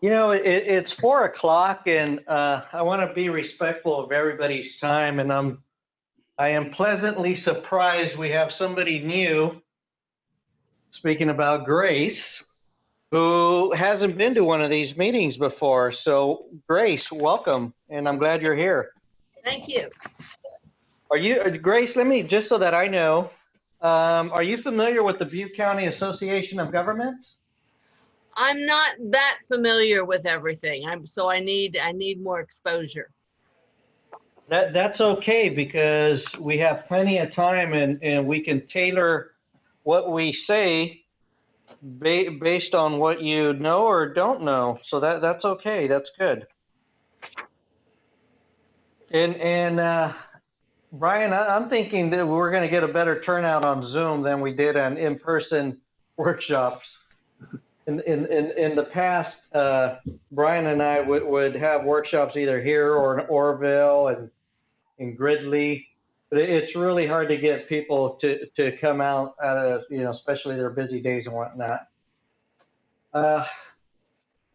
It's 4 o'clock, and I want to be respectful of everybody's time. And I am pleasantly surprised we have somebody new. Speaking about Grace, who hasn't been to one of these meetings before. So, Grace, welcome, and I'm glad you're here. Thank you. Are you, Grace? Let me just so that I know. Are you familiar with the Butte County Association of Governments? I'm not that familiar with everything. So I need more exposure. That's okay, because we have plenty of time, and we can tailor what we say based on what you know or don't know. So that's okay. That's good. And Brian, I'm thinking that we're going to get a better turnout on Zoom than we did on in-person workshops. In the past, Brian and I would have workshops either here or in Orville and in Gridley, but it's really hard to get people to come out, especially their busy days and whatnot. Why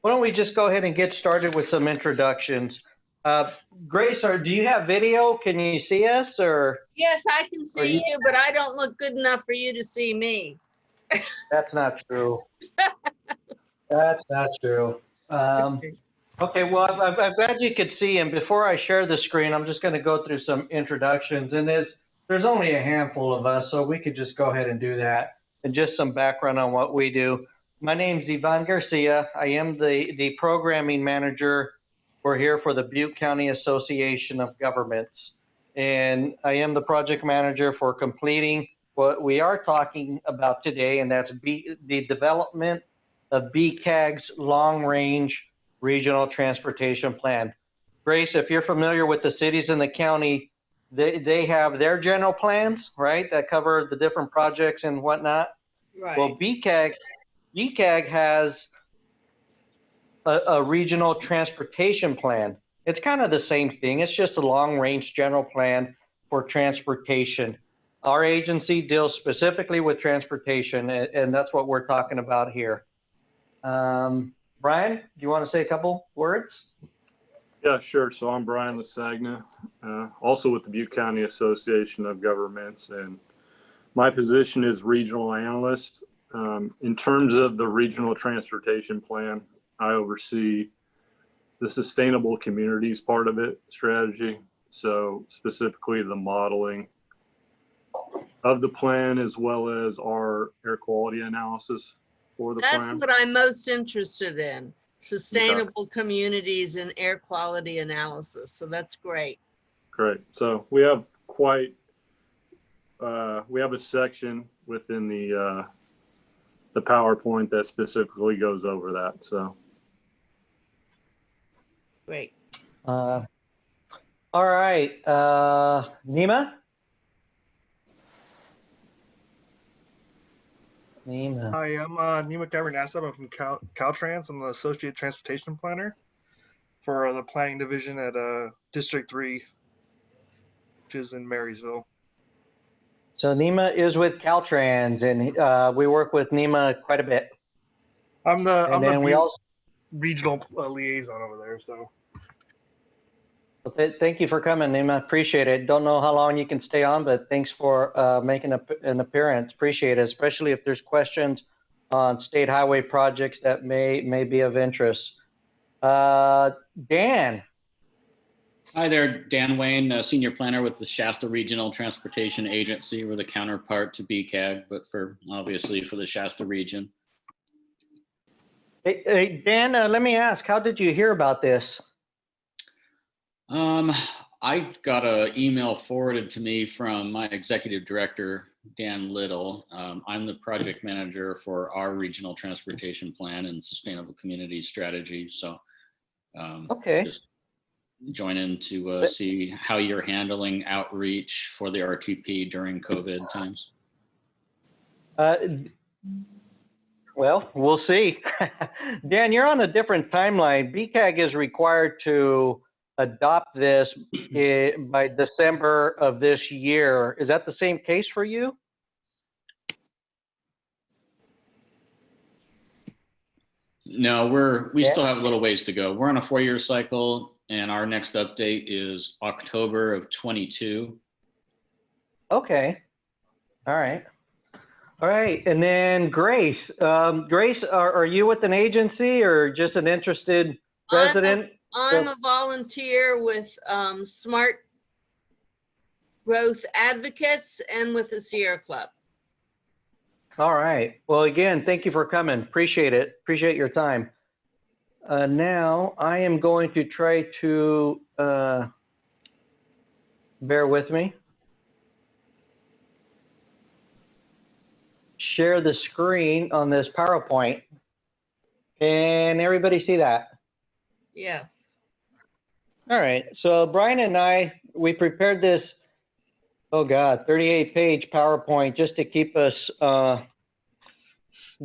don't we just go ahead and get started with some introductions? Grace, do you have video? Can you see us, or? Yes, I can see you, but I don't look good enough for you to see me. That's not true. That's not true. Okay, well, I'm glad you could see. And before I share the screen, I'm just going to go through some introductions. And there's only a handful of us, so we could just go ahead and do that. And just some background on what we do. My name's Ivan Garcia. I am the programming manager. We're here for the Butte County Association of Governments. And I am the project manager for completing what we are talking about today, and that's the development of BCAG's long-range regional transportation plan. Grace, if you're familiar with the cities in the county, they have their general plans, right, that cover the different projects and whatnot. Right. Well, BCAG has a regional transportation plan. It's kind of the same thing. It's just a long-range general plan for transportation. Our agency deals specifically with transportation, and that's what we're talking about here. Brian, do you want to say a couple words? Yeah, sure. So I'm Brian Lasagna, also with the Butte County Association of Governments, and my position is regional analyst. In terms of the regional transportation plan, I oversee the sustainable communities part of it, strategy. So specifically the modeling of the plan, as well as our air quality analysis for the plan. That's what I'm most interested in, sustainable communities and air quality analysis. So that's great. Great. So we have we have a section within the PowerPoint that specifically goes over that. So. Great. All right, Nima? Nima. Hi, I'm Nima Kavernasab. I'm from Caltrans. I'm the Associate Transportation Planner for the Planning Division at District 3, which is in Marysville. So Nima is with Caltrans, and we work with Nima quite a bit. I'm the regional liaison over there. So. Well, thank you for coming, Nima. Appreciate it. Don't know how long you can stay on, but thanks for making an appearance. Appreciate it, especially if there's questions on state highway projects that may be of interest. Dan. Hi there, Dan Wayne, Senior Planner with the Shasta Regional Transportation Agency. We're the counterpart to BCAG, but obviously for the Shasta region. Hey, Dan, let me ask, how did you hear about this? I got an email forwarded to me from my executive director, Dan Little. I'm the project manager for our regional transportation plan and sustainable community strategy. So okay. Just join in to see how you're handling outreach for the RTP during COVID times. Well, we'll see. Dan, you're on a different timeline. BCAG is required to adopt this by December of this year. Is that the same case for you? No, we Yeah. still have a little ways to go. We're on a 4-year cycle, and our next update is October of 22. Okay. All right. All right. And then Grace. Grace, are you with an agency or just an interested resident? I'm a volunteer with Smart Growth Advocates and with the Sierra Club. All right. Well, again, thank you for coming. Appreciate it. Appreciate your time. Now I am going to try to bear with me. Share the screen on this PowerPoint. Can everybody see that? Yes. All right. So Brian and I, we prepared this, oh God, 38-page PowerPoint just to keep us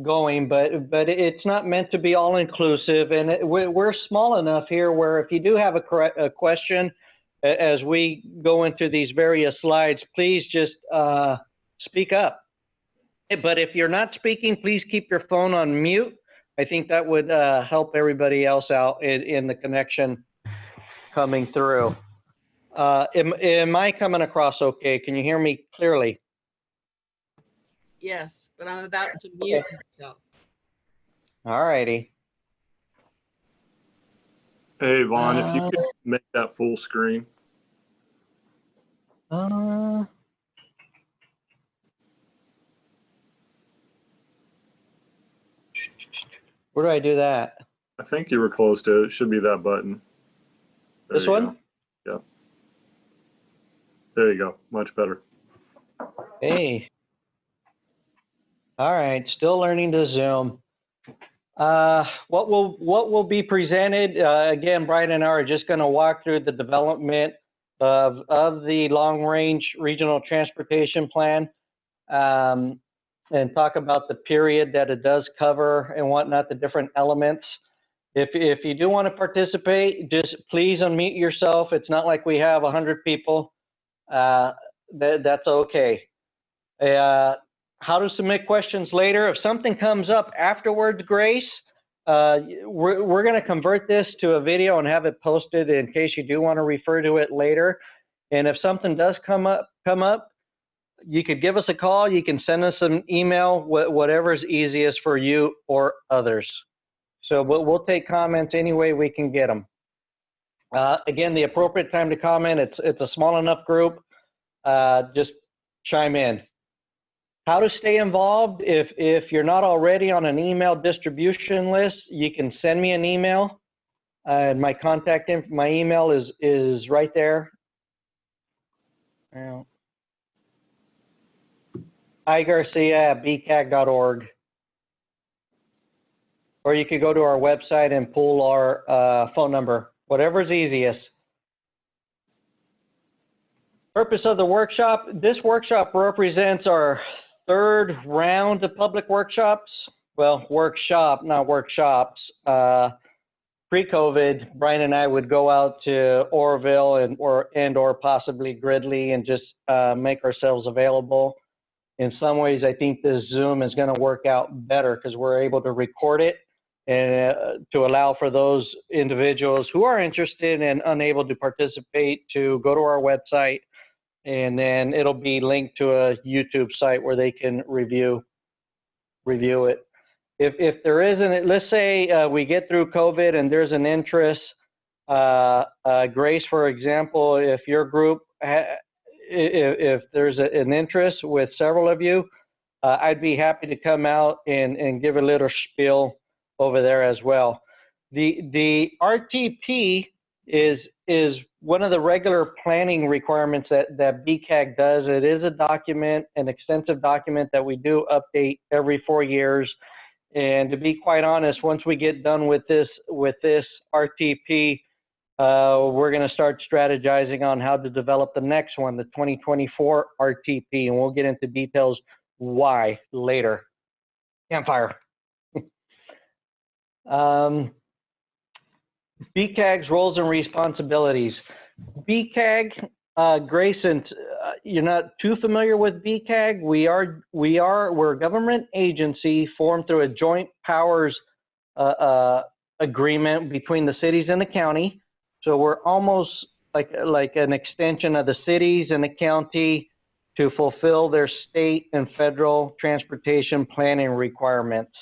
going, but it's not meant to be all inclusive, and we're small enough here where if you do have a question as we go into these various slides, please just speak up. But if you're not speaking, please keep your phone on mute. I think that would help everybody else out in the connection coming through. Am I coming across okay? Can you hear me clearly? Yes, but I'm about to mute myself. All righty. Hey, Vaughn, if you could make that full screen. Where do I do that? I think you were close to it. It should be that button. There This you one? go. Yeah. There you go. Much better. Hey. All right, still learning to Zoom. What will be presented, again, Brian and I are just going to walk through the development of the long-range regional transportation plan and talk about the period that it does cover and whatnot, the different elements. If you do want to participate, just please unmute yourself. It's not like we have 100 people. That's okay. How to submit questions later. If something comes up afterwards, Grace, we're going to convert this to a video and have it posted in case you do want to refer to it later. And if something does come up, you could give us a call. You can send us an email, whatever is easiest for you or others. So we'll take comments any way we can get them. Again, the appropriate time to comment, it's a small enough group. Just chime in. How to stay involved, if you're not already on an email distribution list, you can send me an email. My contact info, my email is right there. igarcia@bcag.org. Or you could go to our website and pull our phone number, whatever's easiest. Purpose of the workshop, this workshop represents our 3rd round of public workshops. Well, workshop, not workshops. Pre-COVID, Brian and I would go out to Oroville and or possibly Gridley and just make ourselves available. In some ways, I think this Zoom is going to work out better because we're able to record it and to allow for those individuals who are interested and unable to participate to go to our website, and then it'll be linked to a YouTube site where they can review it. If there isn't, let's say we get through COVID and there's an interest, Grace, for example, if your group, if there's an interest with several of you, I'd be happy to come out and give a little spiel over there as well. The RTP is one of the regular planning requirements that BCAG does. It is a document, an extensive document that we do update every 4 years. And to be quite honest, once we get done with this RTP, we're going to start strategizing on how to develop the next one, the 2024 RTP, and we'll get into details why later. Campfire. BCAG's roles and responsibilities. BCAG, Grace, and you're not too familiar with BCAG. We're a government agency formed through a joint powers agreement between the cities and the county. So we're almost like an extension of the cities and the county to fulfill their state and federal transportation planning requirements.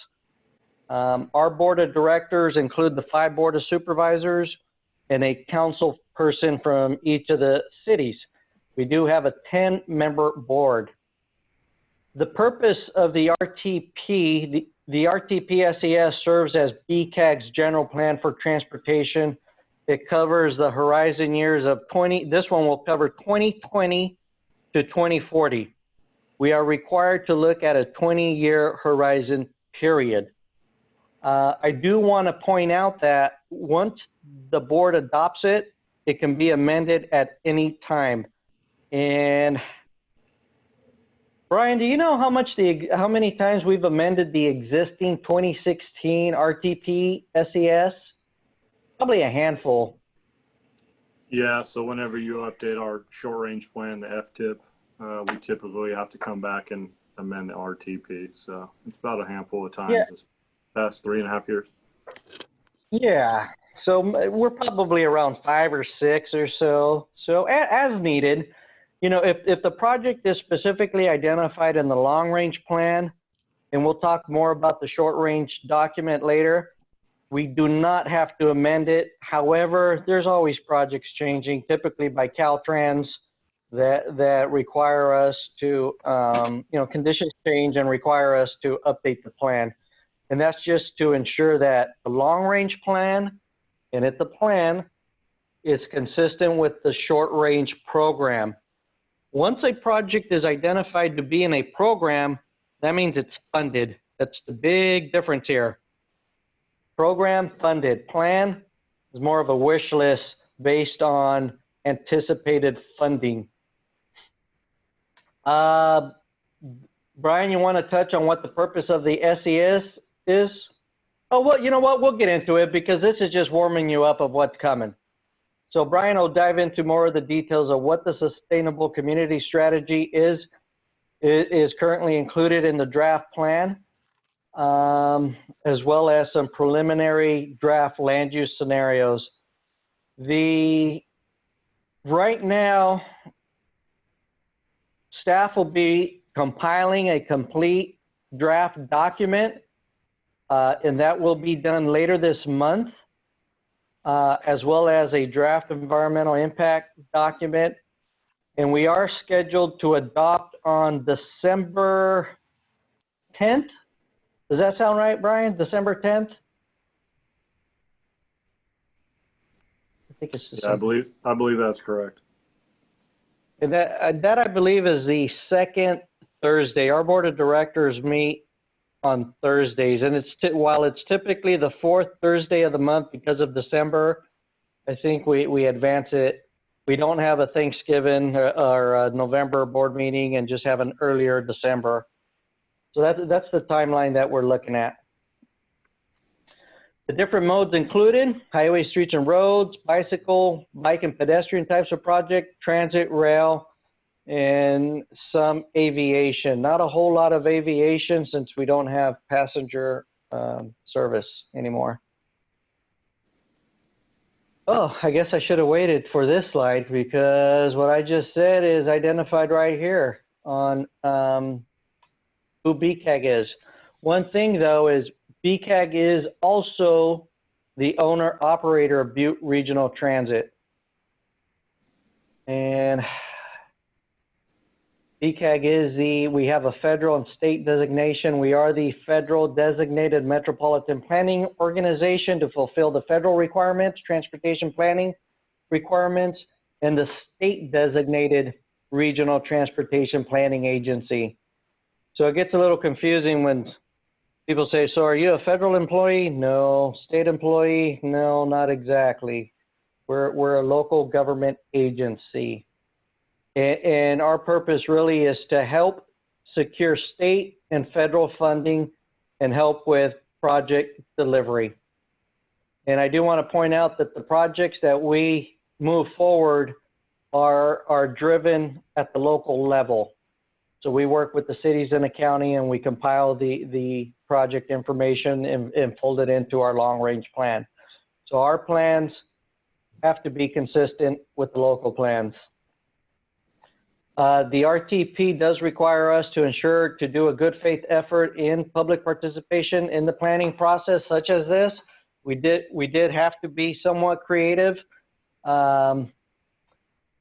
Our board of directors include the 5 board of supervisors and a council person from each of the cities. We do have a 10-member board. The purpose of the RTP, the RTP SCS serves as BCAG's general plan for transportation. It covers the horizon years of this one will cover 2020 to 2040. We are required to look at a 20-year horizon period. I do want to point out that once the board adopts it, it can be amended at any time. And Brian, do you know how many times we've amended the existing 2016 RTP SCS? Probably a handful. Yeah, so whenever you update our short range plan, the FTIP, we typically have to come back and amend the RTP. So it's about a handful of times this past 3.5 years. Yeah, so we're probably around 5 or 6 or so. So as needed, you know, if the project is specifically identified in the long range plan, and we'll talk more about the short range document later, we do not have to amend it. However, there's always projects changing, typically by Caltrans, that require us to, you know, conditions change and require us to update the plan. And that's just to ensure that the long range plan, and it's a plan, is consistent with the short range program. Once a project is identified to be in a program, that means it's funded. That's the big difference here. Program funded. Plan is more of a wish list based on anticipated funding. Brian, you want to touch on what the purpose of the SCS is? Oh, well, you know what? We'll get into it because this is just warming you up of what's coming. So Brian will dive into more of the details of what the sustainable community strategy is currently included in the draft plan, as well as some preliminary draft land use scenarios. Right now, staff will be compiling a complete draft document, and that will be done later this month, as well as a draft environmental impact document. And we are scheduled to adopt on December 10th. Does that sound right, Brian? December 10th? I think it's December. Yeah, I believe that's correct. And that I believe is the second Thursday. Our board of directors meet on Thursdays, and while it's typically the 4th Thursday of the month because of December, I think we advance it. We don't have a Thanksgiving or a November board meeting and just have an earlier December. So that's the timeline that we're looking at. The different modes included: highway, streets, and roads, bicycle, bike, and pedestrian types of project, transit, rail, and some aviation. Not a whole lot of aviation since we don't have passenger service anymore. Oh, I guess I should have waited for this slide because what I just said is identified right here on who BCAG is. One thing though is BCAG is also the owner operator of Butte Regional Transit. And BCAG is we have a federal and state designation. We are the federal designated metropolitan planning organization to fulfill the federal requirements, transportation planning requirements, and the state designated regional transportation planning agency. So it gets a little confusing when people say, so are you a federal employee? No. State employee? No, not exactly. We're a local government agency. And our purpose really is to help secure state and federal funding and help with project delivery. And I do want to point out that the projects that we move forward are driven at the local level. So we work with the cities in the county and we compile the project information and fold it into our long-range plan. So our plans have to be consistent with the local plans. The RTP does require us to ensure to do a good faith effort in public participation in the planning process such as this. We did have to be somewhat creative.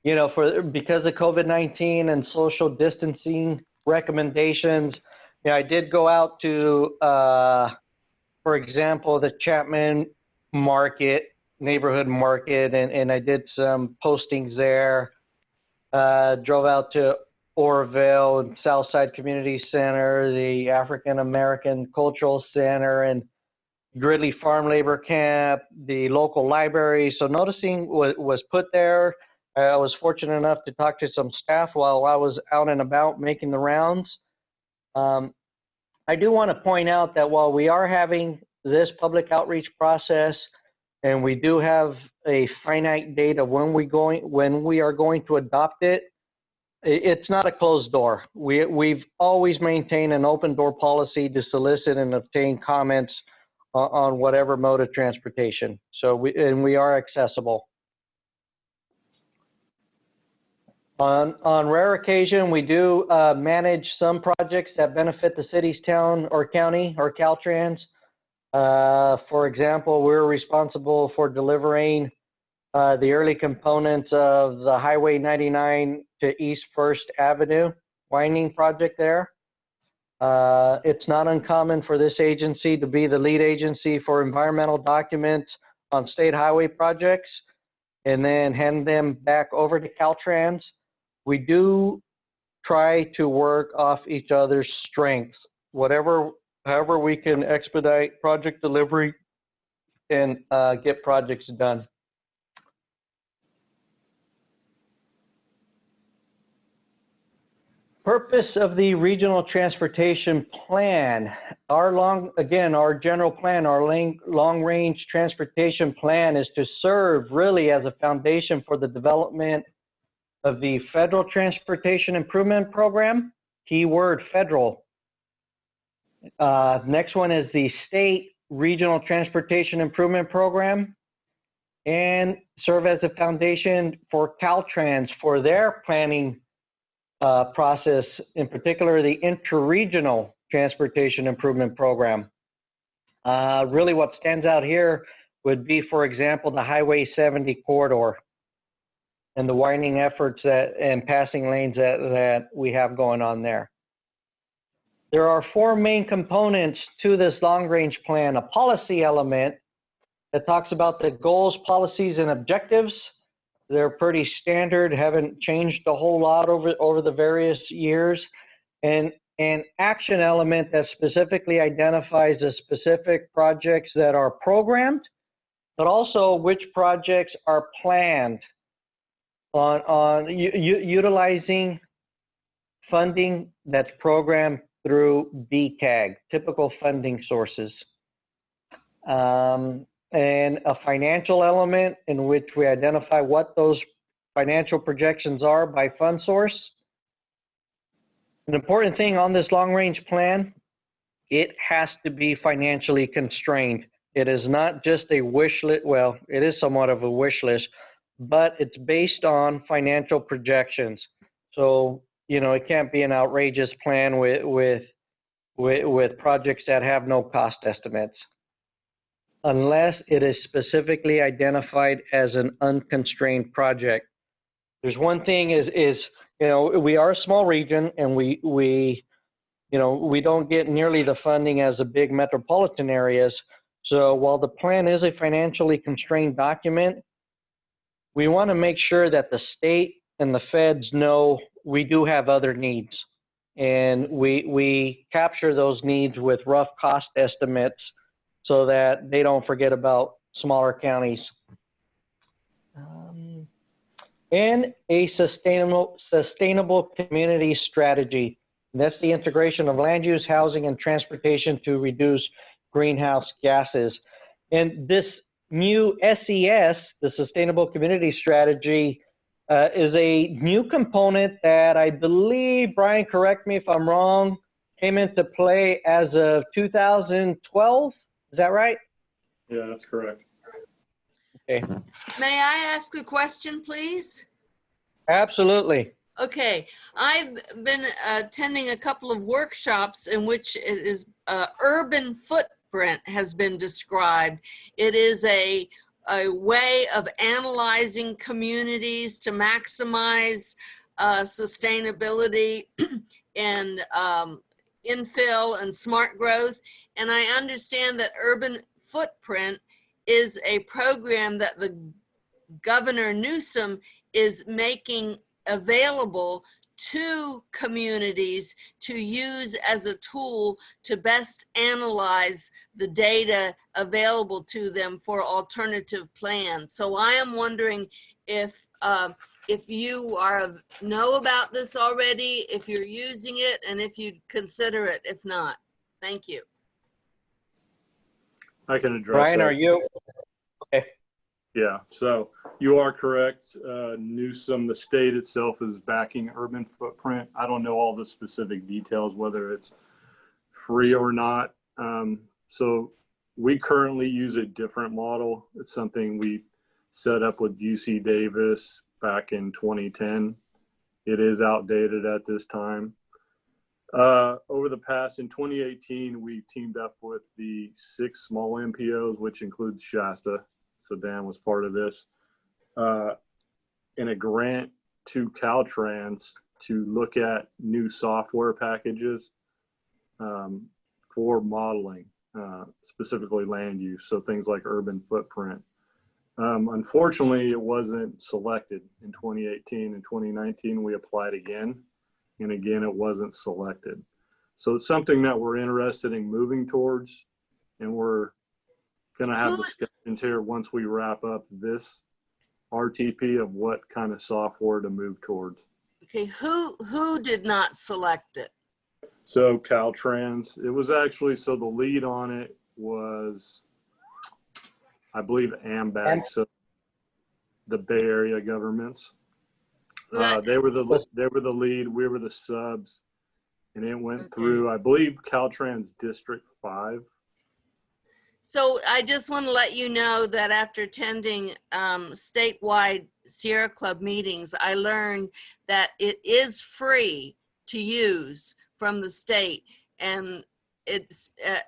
You know, because of COVID-19 and social distancing recommendations, you know, I did go out to, for example, the Chapman Market, neighborhood market, and I did some postings there. Drove out to Orville and Southside Community Center, the African American Cultural Center, and Gridley Farm Labor Camp, the local library. So noticing was put there. I was fortunate enough to talk to some staff while I was out and about making the rounds. I do want to point out that while we are having this public outreach process and we do have a finite date of when we are going to adopt it, it's not a closed door. We've always maintained an open door policy to solicit and obtain comments on whatever mode of transportation. So we are accessible. On rare occasion, we do manage some projects that benefit the city's town or county or Caltrans. For example, we're responsible for delivering the early components of the Highway 99 to East First Avenue winding project there. It's not uncommon for this agency to be the lead agency for environmental documents on state highway projects and then hand them back over to Caltrans. We do try to work off each other's strengths, however we can expedite project delivery and get projects done. Purpose of the regional transportation plan. Our general plan, our long-range transportation plan is to serve really as a foundation for the development of the Federal Transportation Improvement Program, keyword federal. Next one is the State Regional Transportation Improvement Program, and serve as a foundation for Caltrans for their planning process, in particular the Interregional Transportation Improvement Program. Really what stands out here would be, for example, the Highway 70 corridor and the widening efforts and passing lanes that we have going on there. There are four main components to this long-range plan: a policy element that talks about the goals, policies, and objectives. They're pretty standard, haven't changed a whole lot over the various years. And an action element that specifically identifies the specific projects that are programmed, but also which projects are planned on utilizing funding that's programmed through BCAG, typical funding sources. And a financial element in which we identify what those financial projections are by fund source. An important thing on this long-range plan, it has to be financially constrained. It is not just a wish list. Well, it is somewhat of a wish list, but it's based on financial projections. So, you know, it can't be an outrageous plan with projects that have no cost estimates, unless it is specifically identified as an unconstrained project. There's one thing is you know, we are a small region and we don't get nearly the funding as the big metropolitan areas. So while the plan is a financially constrained document, we want to make sure that the state and the feds know we do have other needs. And we capture those needs with rough cost estimates so that they don't forget about smaller counties. And a sustainable community strategy. That's the integration of land use, housing, and transportation to reduce greenhouse gases. And this new SCS, the Sustainable Community Strategy, is a new component that I believe, Brian, correct me if I'm wrong, came into play as of 2012. Is that right? Yeah, that's correct. Okay. May I ask a question, please? Absolutely. Okay, I've been attending a couple of workshops in which it is urban footprint has been described. It is a way of analyzing communities to maximize sustainability and infill and smart growth. And I understand that urban footprint is a program that the Governor Newsom is making available to communities to use as a tool to best analyze the data available to them for alternative plans. So I am wondering if you know about this already, if you're using it, and if you'd consider it, if not. Thank you. I can address Brian, that. are you? Okay. Yeah, so you are correct. Newsom, the state itself is backing urban footprint. I don't know all the specific details, whether it's free or not. So we currently use a different model. It's something we set up with UC Davis back in 2010. It is outdated at this time. Over the past, in 2018, we teamed up with the 6 small MPOs, which includes Shasta. So Dan was part of this, in a grant to Caltrans to look at new software packages for modeling, specifically land use, so things like urban footprint. Unfortunately, it wasn't selected in 2018. In 2019, we applied again, and again, it wasn't selected. So it's something that we're interested in moving towards, and we're going to have discussions here once we wrap up this RTP of what kind of software to move towards. Okay, who did not select it? So Caltrans, it was actually, so the lead on it was, I believe, AMBAG, so the Bay Area governments. They were the lead, we were the subs, and it went through, I believe, Caltrans District 5. So I just want to let you know that after attending statewide Sierra Club meetings, I learned that it is free to use from the state, and it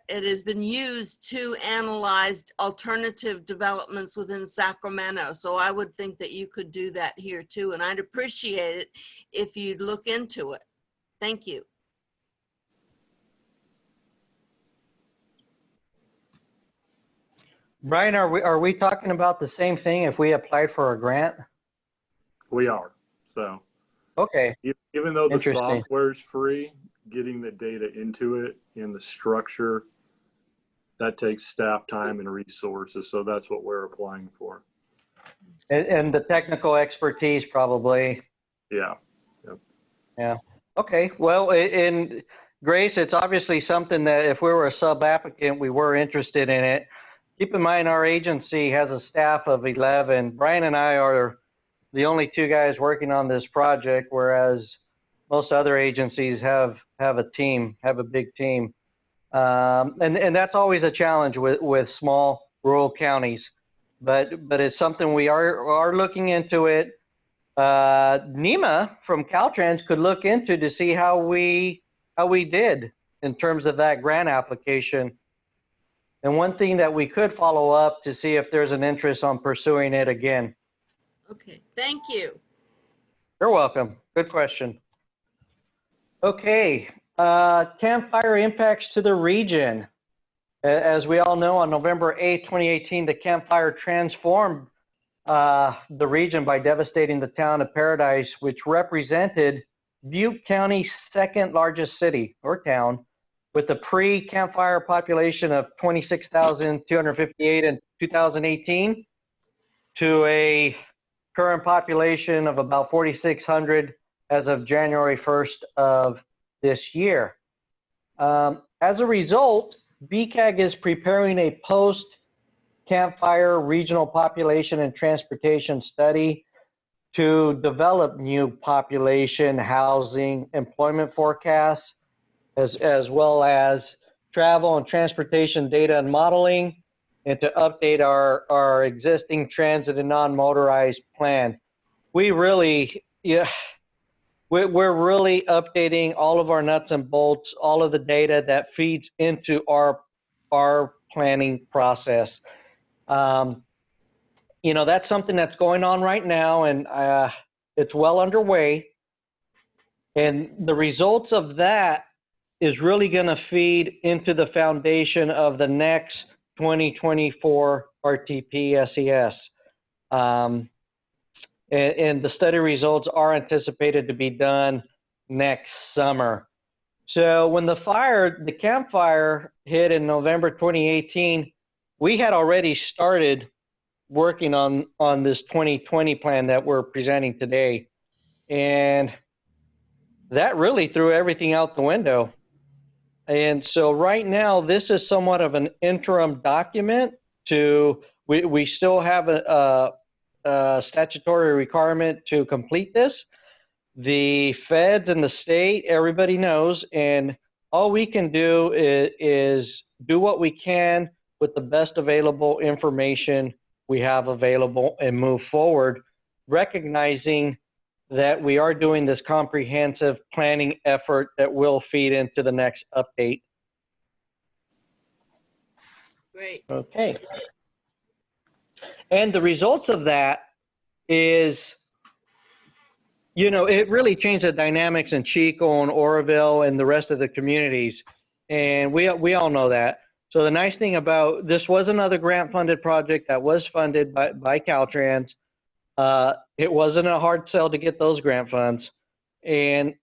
has been used to analyze alternative developments within Sacramento. So I would think that you could do that here too, and I'd appreciate it if you'd look into it. Thank you. Brian, are we talking about the same thing if we applied for a grant? We are. So Okay. even though the Interesting. software is free, getting the data into it and the structure, that takes staff time and resources. So that's what we're applying for. And the technical expertise probably. Yeah. Yep. Yeah. Okay. Well, in Grace, it's obviously something that if we were a sub-applicant, we were interested in it. Keep in mind, our agency has a staff of 11. Brian and I are the only 2 guys working on this project, whereas most other agencies have a team, have a big team. And that's always a challenge with small rural counties. But it's something we are looking into it. Nima from Caltrans could look into to see how we did in terms of that grant application. And one thing that we could follow up to see if there's an interest on pursuing it again. Okay, thank you. You're welcome. Good question. Okay, campfire impacts to the region. As we all know, on November 8, 2018, the campfire transformed the region by devastating the town of Paradise, which represented Butte County's 2nd largest city or town, with a pre-campfire population of 26,258 in 2018 to a current population of about 4,600 as of January 1st of this year. As a result, BCAG is preparing a post-campfire regional population and transportation study to develop new population, housing, employment forecasts, as well as travel and transportation data and modeling, and to update our existing transit and non-motorized plan. We really, we're really updating all of our nuts and bolts, all of the data that feeds into our planning process. You know, that's something that's going on right now, and it's well underway. And the results of that is really going to feed into the foundation of the next 2024 RTP SCS. And the study results are anticipated to be done next summer. So when the Camp Fire hit in November 2018, we had already started working on this 2020 plan that we're presenting today. And that really threw everything out the window. And so right now, this is somewhat of an interim document we still have a statutory requirement to complete this. The feds and the state, everybody knows, and all we can do is do what we can with the best available information we have available and move forward, recognizing that we are doing this comprehensive planning effort that will feed into the next update. Great. Okay. And the results of that is, you know, it really changed the dynamics in Chico and Oroville and the rest of the communities. And we all know that. So the nice thing about this was another grant funded project that was funded by Caltrans. It wasn't a hard sell to get those grant funds. And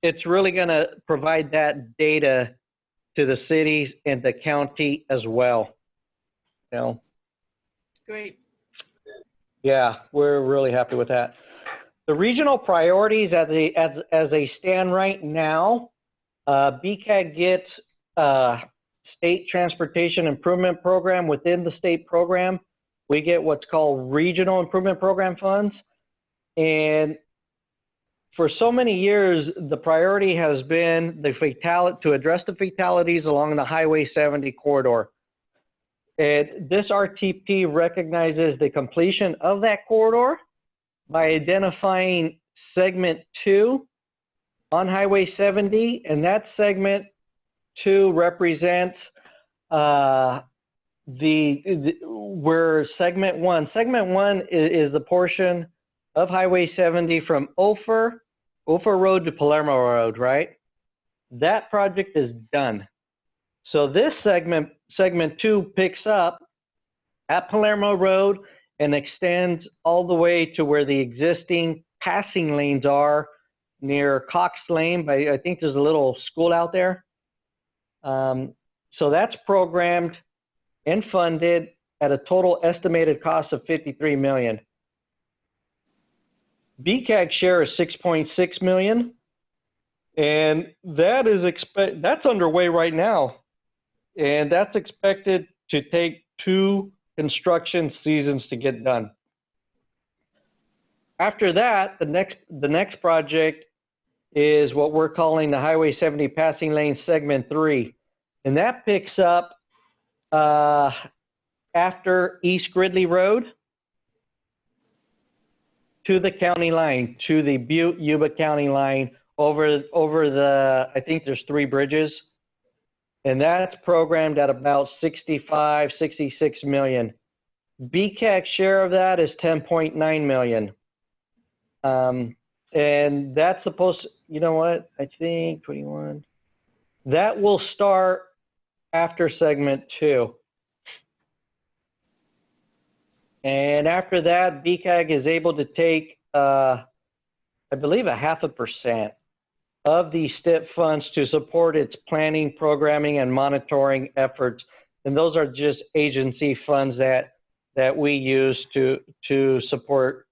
it's really going to provide that data to the cities and the county as well. You know? Great. Yeah, we're really happy with that. The regional priorities as they stand right now, BCAG gets State Transportation Improvement Program. Within the state program, we get what's called Regional Improvement Program funds. And for so many years, the priority has been to address the fatalities along the Highway 70 corridor. And this RTP recognizes the completion of that corridor by identifying segment 2 on Highway 70, and that segment 2 represents where segment 1 is the portion of Highway 70 from Ophir Road to Palermo Road, right? That project is done. So this segment 2 picks up at Palermo Road and extends all the way to where the existing passing lanes are near Cox Lane. I think there's a little school out there. So that's programmed and funded at a total estimated cost of $53 million. BCAG share is $6.6 million, and that's underway right now. And that's expected to take 2 construction seasons to get done. After that, the next project is what we're calling the Highway 70 Passing Lane Segment 3. And that picks up after East Gridley Road to the county line, to the Butte-Yuba County line over the, I think there's 3 bridges. And that's programmed at about 66 million. BCAG's share of that is 10.9 million. And that's supposed to, you know what, I think 21. That will start after segment 2. And after that, BCAG is able to take, I believe, 0.5% of the STIP funds to support its planning, programming, and monitoring efforts. And those are just agency funds that we use to support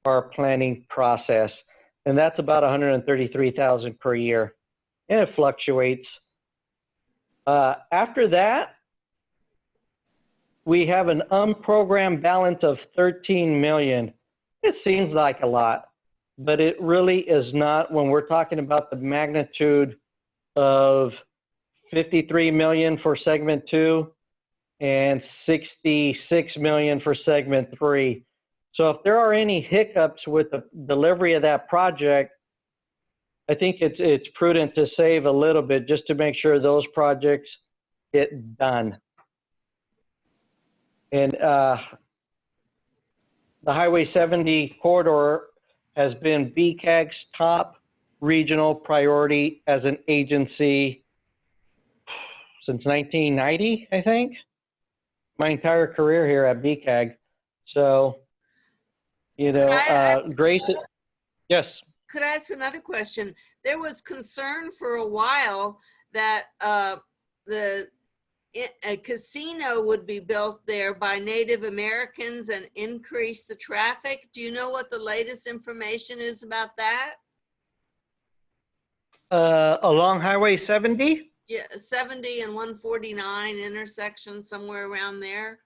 our planning process. And that's about $133,000 per year. And it fluctuates. After that, we have an unprogrammed balance of $13 million. it seems like a lot, but it really is not when we're talking about the magnitude of 53 million for segment 2 and 66 million for segment 3. So if there are any hiccups with the delivery of that project, I think it's prudent to save a little bit just to make sure those projects get done. And the Highway 70 corridor has been BCAG's top regional priority as an agency since 1990, I think. My entire career here at BCAG. So, you know, Grace, yes. Could I ask another question? There was concern for a while that a casino would be built there by Native Americans and increase the traffic. Do you know what the latest information is about that? Along Highway 70? Yeah, 70 and 149 intersection, somewhere around there.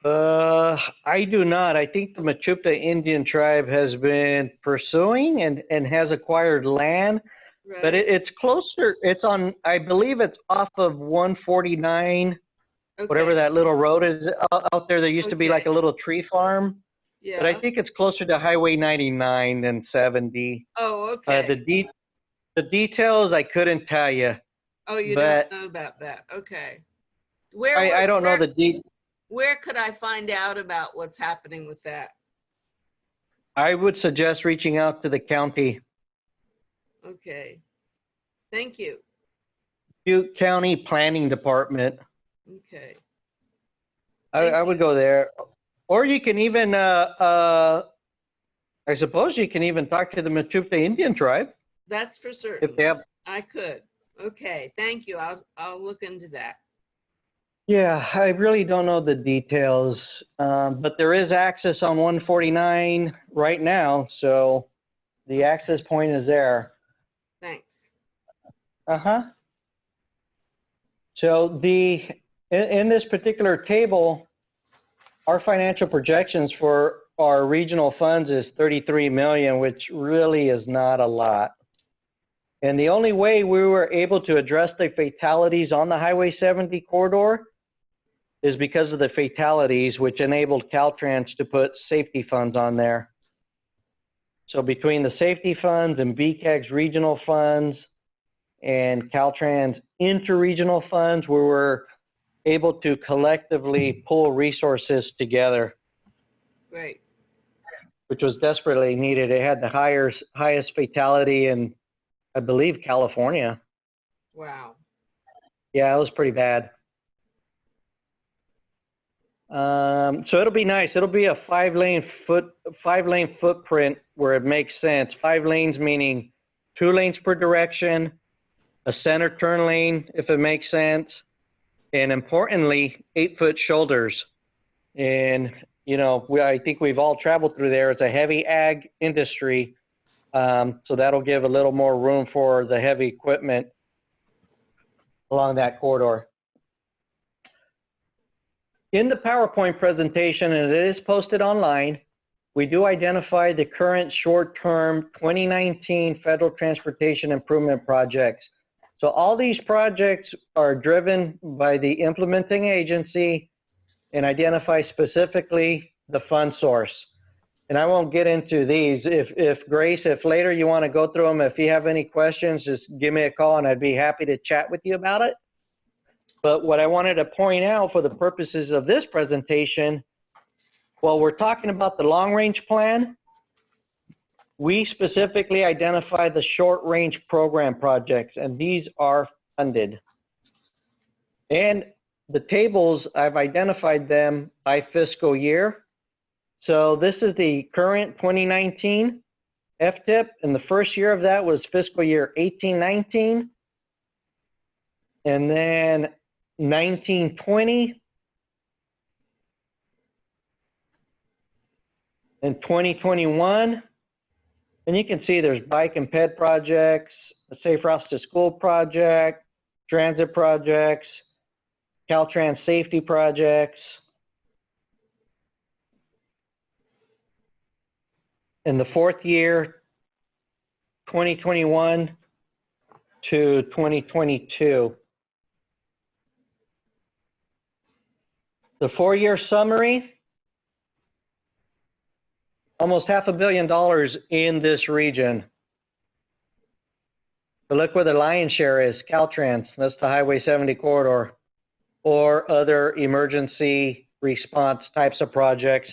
I do not. I think the Mechoopda Indian tribe has been pursuing and has acquired land, Right. but it's closer. It's on, I believe it's off of 149, Okay. whatever that little road is out there. There used to be like Okay. a little tree farm, Yeah. but I think it's closer to Highway 99 than 70. Oh, okay. The details I couldn't tell you. Oh, you but don't know about that. Okay. I don't know the details. Where could I find out about what's happening with that? I would suggest reaching out to the county, Okay. Thank you. Butte County Planning Department. Okay. I would go there. Or you can even, I suppose you can even talk to the Mechoopda Indian tribe That's for certain. if they have. I could. Okay. Thank you. I'll look into that. Yeah, I really don't know the details, but there is access on 149 right now, so the access point is there. Thanks. Uh-huh. So in this particular table, our financial projections for our regional funds is 33 million, which really is not a lot. And the only way we were able to address the fatalities on the Highway 70 corridor is because of the fatalities, which enabled Caltrans to put safety funds on there. So between the safety funds and BCAG's regional funds and Caltrans interregional funds, we were able to collectively pull resources together, Great. which was desperately needed. It had the highest fatality in, I believe, California. Wow. Yeah, it was pretty bad. So it'll be nice. It'll be a five-lane footprint where it makes sense. 5 lanes meaning 2 lanes per direction, a center turn lane if it makes sense, and importantly, 8-foot shoulders. And you know, I think we've all traveled through there. It's a heavy ag industry, so that'll give a little more room for the heavy equipment along that corridor. In the PowerPoint presentation, and it is posted online, we do identify the current short-term 2019 federal transportation improvement projects. So all these projects are driven by the implementing agency and identify specifically the fund source. And I won't get into these. If Grace, if later you want to go through them, if you have any questions, just give me a call and I'd be happy to chat with you about it. But what I wanted to point out for the purposes of this presentation, while we're talking about the long-range plan, we specifically identify the short-range program projects, and these are funded. And the tables, I've identified them by fiscal year. So this is the current 2019 FTIP, and the first year of that was fiscal year 18-19. And then 19-20 and 2021. And you can see there's bike and ped projects, a safe routes to school project, transit projects, Caltrans safety projects. in the fourth year, 2021 to 2022. The 4-year summary, almost $500 million in this region. But look where the lion's share is, Caltrans, that's the Highway 70 corridor, or other emergency response types of projects,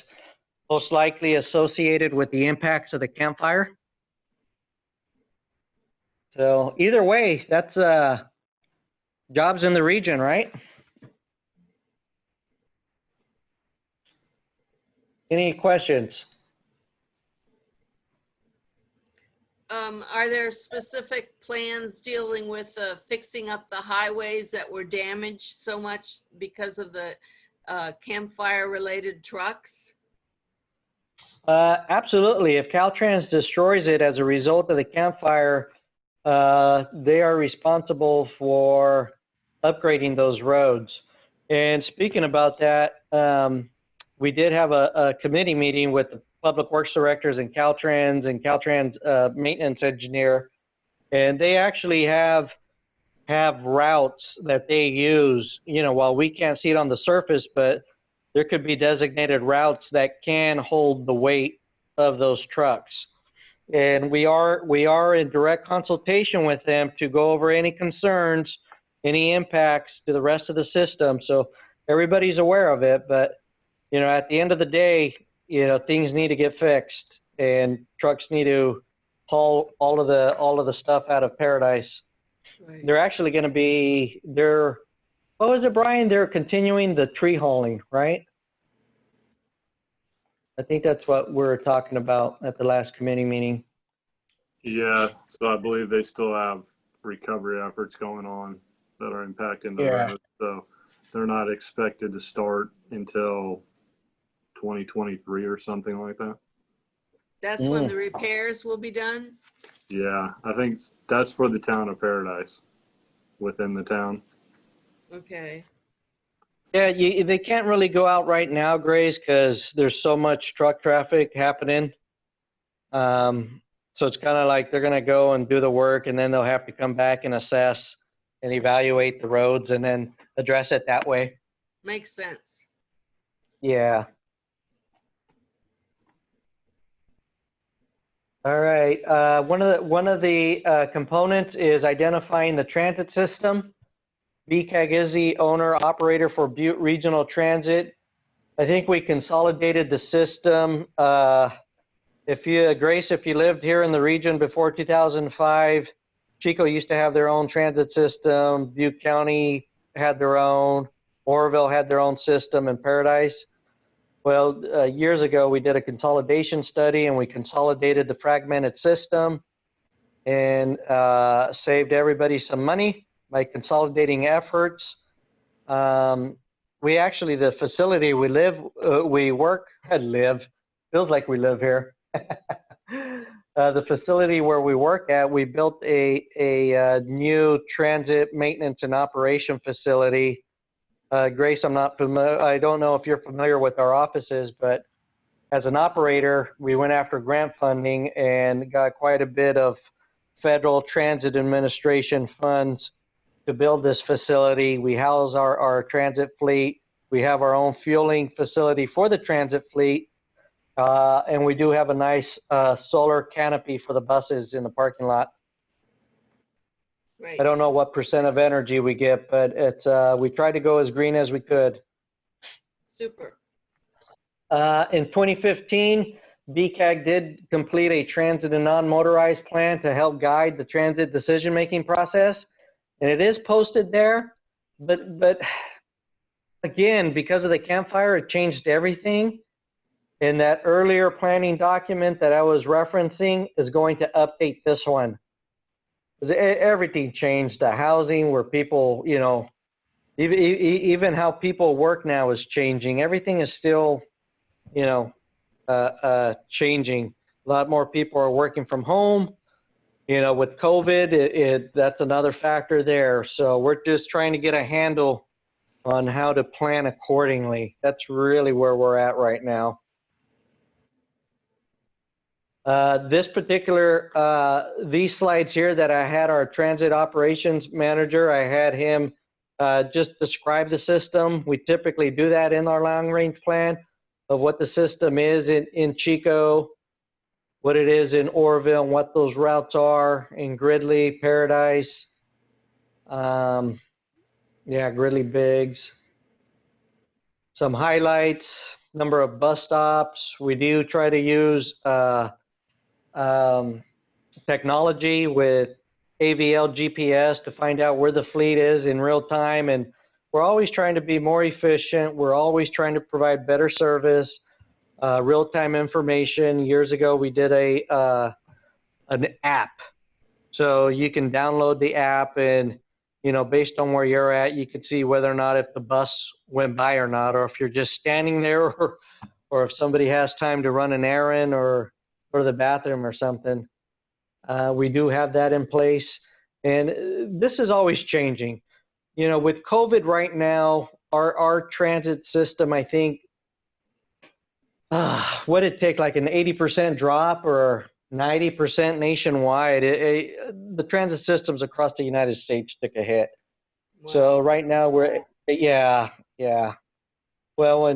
most likely associated with the impacts of the campfire. So either way, that's jobs in the region, right? Any questions? Are there specific plans dealing with fixing up the highways that were damaged so much because of the campfire related trucks? Absolutely. If Caltrans destroys it as a result of the campfire, they are responsible for upgrading those roads. And speaking about that, we did have a committee meeting with the Public Works Directors and Caltrans maintenance engineer, and they actually have routes that they use, while we can't see it on the surface, but there could be designated routes that can hold the weight of those trucks. And we are in direct consultation with them to go over any concerns, any impacts to the rest of the system. So everybody's aware of it, but at the end of the day, things need to get fixed, and trucks need to haul all of the stuff out of Paradise. Right. They're actually going to be what was it, Brian? They're continuing the tree hauling, right? I think that's what we're talking about at the last committee meeting. Yeah, so I believe they still have recovery efforts going on that are impacting the road. So they're not expected to start until 2023 or something like that. That's when the repairs will be done? Yeah, I think that's for the town of Paradise, within the town. Okay. Yeah, they can't really go out right now, Grace, because there's so much truck traffic happening. So it's kind of like they're going to go and do the work, and then they'll have to come back and assess and evaluate the roads and then address it that way. Makes sense. Yeah. All right. One of the components is identifying the transit system. BCAG is the owner operator for Butte Regional Transit. I think we consolidated the system. Grace, if you lived here in the region before 2005, Chico used to have their own transit system. Butte County had their own. Oroville had their own system, and Paradise. Well, years ago, we did a consolidation study, and we consolidated the fragmented system and saved everybody some money by consolidating efforts. The facility feels like we live here. The facility where we work at, we built a new transit maintenance and operation facility. Grace, I'm not familiar. I don't know if you're familiar with our offices, but as an operator, we went after grant funding and got quite a bit of Federal Transit Administration funds to build this facility. We house our transit fleet. We have our own fueling facility for the transit fleet. And we do have a nice solar canopy for the buses in the parking lot. Right. I don't know what % of energy we get, but we try to go as green as we could. Super. In 2015, BCAG did complete a transit and non-motorized plan to help guide the transit decision-making process. And it is posted there, but again, because of the campfire, it changed everything. And that earlier planning document that I was referencing is going to update this one. Everything changed. The housing where people, even how people work now is changing. Everything is still, changing. A lot more people are working from home. With COVID, that's another factor there. So we're just trying to get a handle on how to plan accordingly. That's really where we're at right now. This particular, these slides here that I had our transit operations manager, I had him just describe the system. We typically do that in our long range plan of what the system is in Chico, what it is in Orville, and what those routes are in Gridley, Paradise, Gridley Biggs. Some highlights, number of bus stops. We do try to use technology with AVL GPS to find out where the fleet is in real time, and we're always trying to be more efficient. We're always trying to provide better service, real-time information. Years ago, we did an app, so you can download the app, and based on where you're at, you can see whether or not if the bus went by or not, or if you're just standing there, or if somebody has time to run an errand or go to the bathroom or something. We do have that in place, and this is always changing. With COVID right now, our transit system, I think, what did it take, like an 80% drop or 90% nationwide? The transit systems across the United States took a hit. Wow. So right now we're, yeah. Well,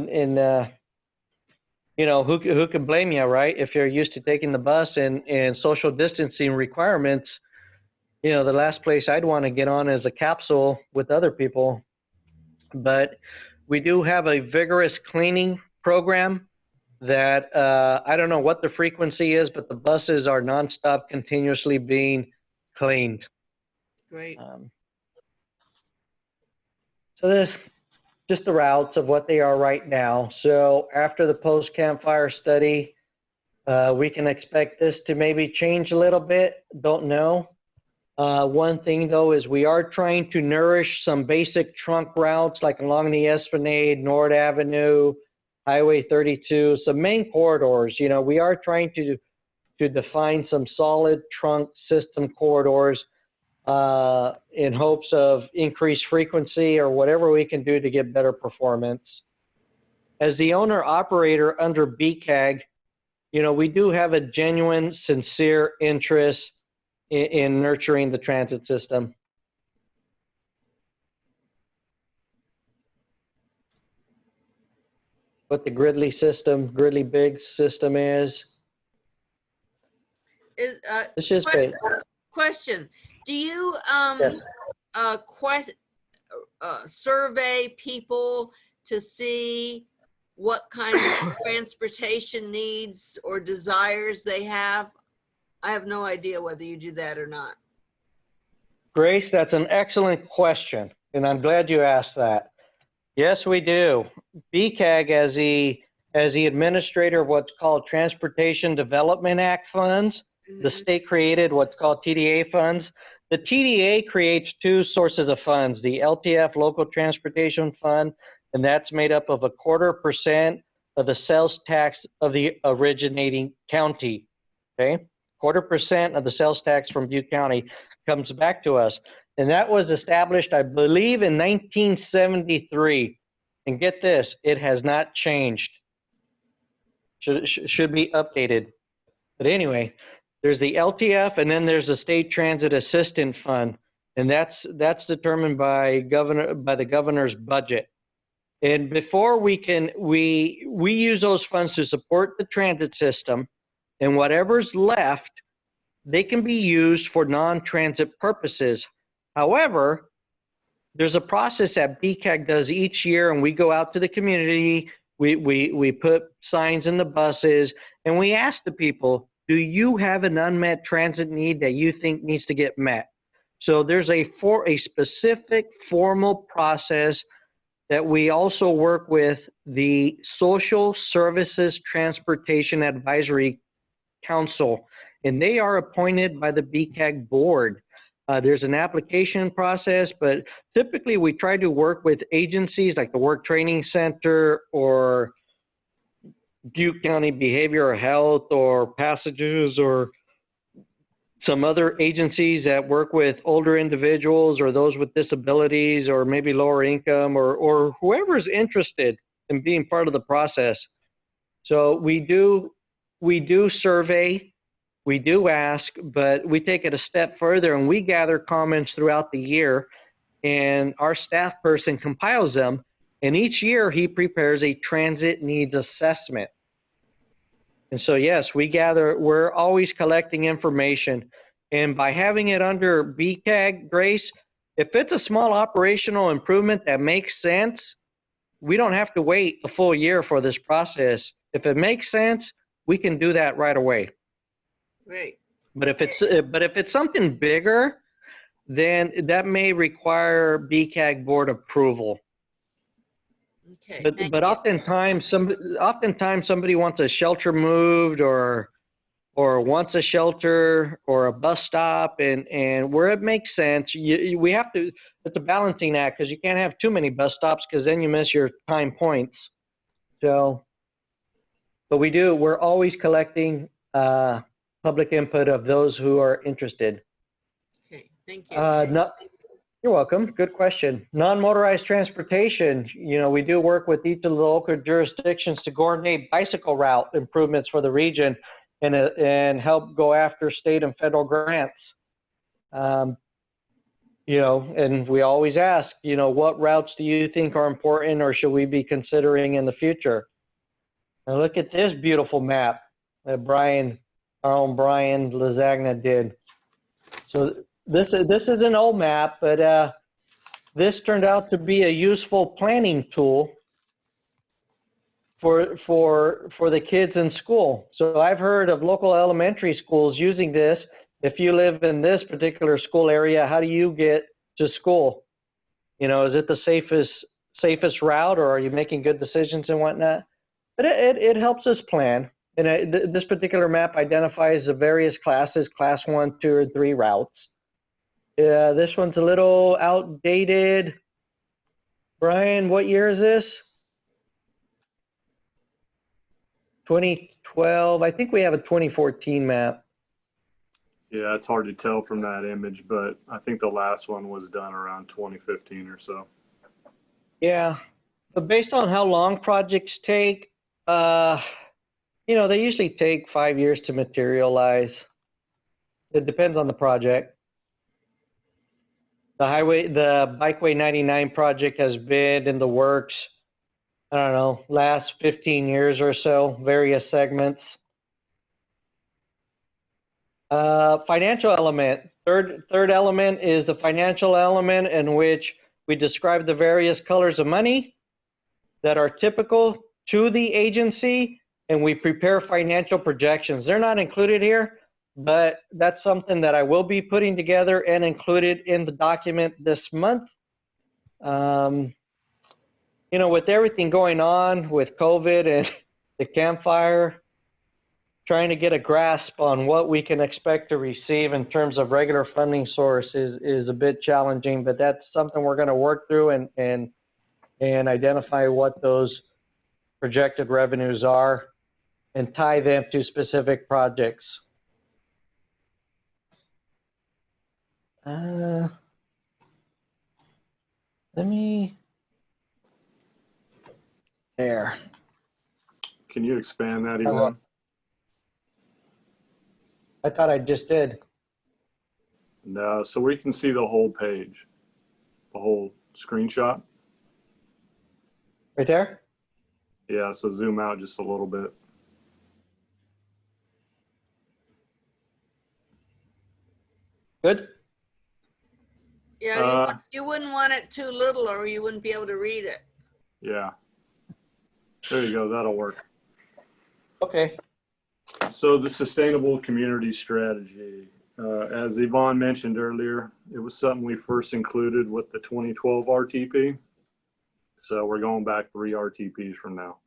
who can blame you, right? If you're used to taking the bus and social distancing requirements, the last place I'd want to get on is a capsule with other people. But we do have a vigorous cleaning program that I don't know what the frequency is, but the buses are nonstop, continuously being cleaned. Great. So this just the routes of what they are right now. So after the post campfire study, we can expect this to maybe change a little bit. Don't know. One thing though is we are trying to nourish some basic trunk routes like along the Esplanade, Nord Avenue, Highway 32, some main corridors. We are trying to define some solid trunk system corridors in hopes of increased frequency or whatever we can do to get better performance. As the owner operator under BCAG, we do have a genuine, sincere interest in nurturing the transit system. What the Gridley Biggs system is. It's just Question. Do you yes. Survey people to see what kind of transportation needs or desires they have? I have no idea whether you do that or not. Grace, that's an excellent question, and I'm glad you asked that. Yes, we do. BCAG, as the administrator of what's called Transportation Development Act funds, the state created what's called TDA funds. The TDA creates two sources of funds, the LTF Local Transportation Fund, and that's made up of 0.25% of the sales tax of the originating county, okay? 0.25% of the sales tax from Butte County comes back to us. And that was established, I believe, in 1973. And get this, it has not changed. Should be updated. But anyway, there's the LTF, and then there's the State Transit Assistance Fund, and that's determined by the governor's budget. And before we use those funds to support the transit system, and whatever's left, they can be used for non-transit purposes. However, there's a process that BCAG does each year, and we go out to the community, we put signs in the buses, and we ask the people, do you have an unmet transit need that you think needs to get met? So there's a specific formal process that we also work with the Social Services Transportation Advisory Council, and they are appointed by the BCAG board. There's an application process, but typically we try to work with agencies like the Work Training Center or Butte County Behavioral Health or Passages or some other agencies that work with older individuals or those with disabilities or maybe lower income or whoever's interested in being part of the process. So we do survey we do ask, but we take it a step further and we gather comments throughout the year, and our staff person compiles them. And each year he prepares a transit needs assessment. And so, yes, we're always collecting information. And by having it under BCAG, Grace, if it's a small operational improvement that makes sense, we don't have to wait a full year for this process. If it makes sense, we can do that right away. Great. But if it's something bigger, then that may require BCAG board approval. Okay. But thank you. oftentimes somebody wants a shelter moved or wants a shelter or a bus stop, and where it makes sense, we have to. It's a balancing act because you can't have too many bus stops because then you miss your time points. So, but we're always collecting public input of those who are interested. Okay. Thank you. You're welcome. Good question. Non-motorized transportation, we do work with each of the local jurisdictions to coordinate bicycle route improvements for the region and help go after state and federal grants. And we always ask, what routes do you think are important or should we be considering in the future? Now look at this beautiful map that our own Brian Lasagna did. So this is an old map, but this turned out to be a useful planning tool for the kids in school. So I've heard of local elementary schools using this. If you live in this particular school area, how do you get to school? Is it the safest route, or are you making good decisions and whatnot? But it helps us plan. And this particular map identifies the various classes, class 1, 2, and 3 routes. This one's a little outdated. Brian, what year is this? 2012. I think we have a 2014 map. Yeah, it's hard to tell from that image, but I think the last one was done around 2015 or so. Yeah, but based on how long projects take, they usually take 5 years to materialize. It depends on the project. The Bikeway 99 project has been in the works, I don't know, last 15 years or so, various segments. Financial element. Third element is the financial element, in which we describe the various colors of money that are typical to the agency, and we prepare financial projections. They're not included here, but that's something that I will be putting together and included in the document this month. With everything going on with COVID and the campfire, trying to get a grasp on what we can expect to receive in terms of regular funding source is a bit challenging, but that's something we're going to work through and identify what those projected revenues are and tie them to specific projects. There. Can you expand that, Yvonne? I thought I just did. No, so we can see the whole page, the whole screenshot. Right there? Yeah, so zoom out just a little bit. Good? Yeah, you wouldn't want it too little or you wouldn't be able to read it. Yeah. There you go, that'll work. Okay. So the sustainable community strategy, as Yvonne mentioned earlier, it was something we first included with the 2012 RTP. So we're going back 3 RTPs from now.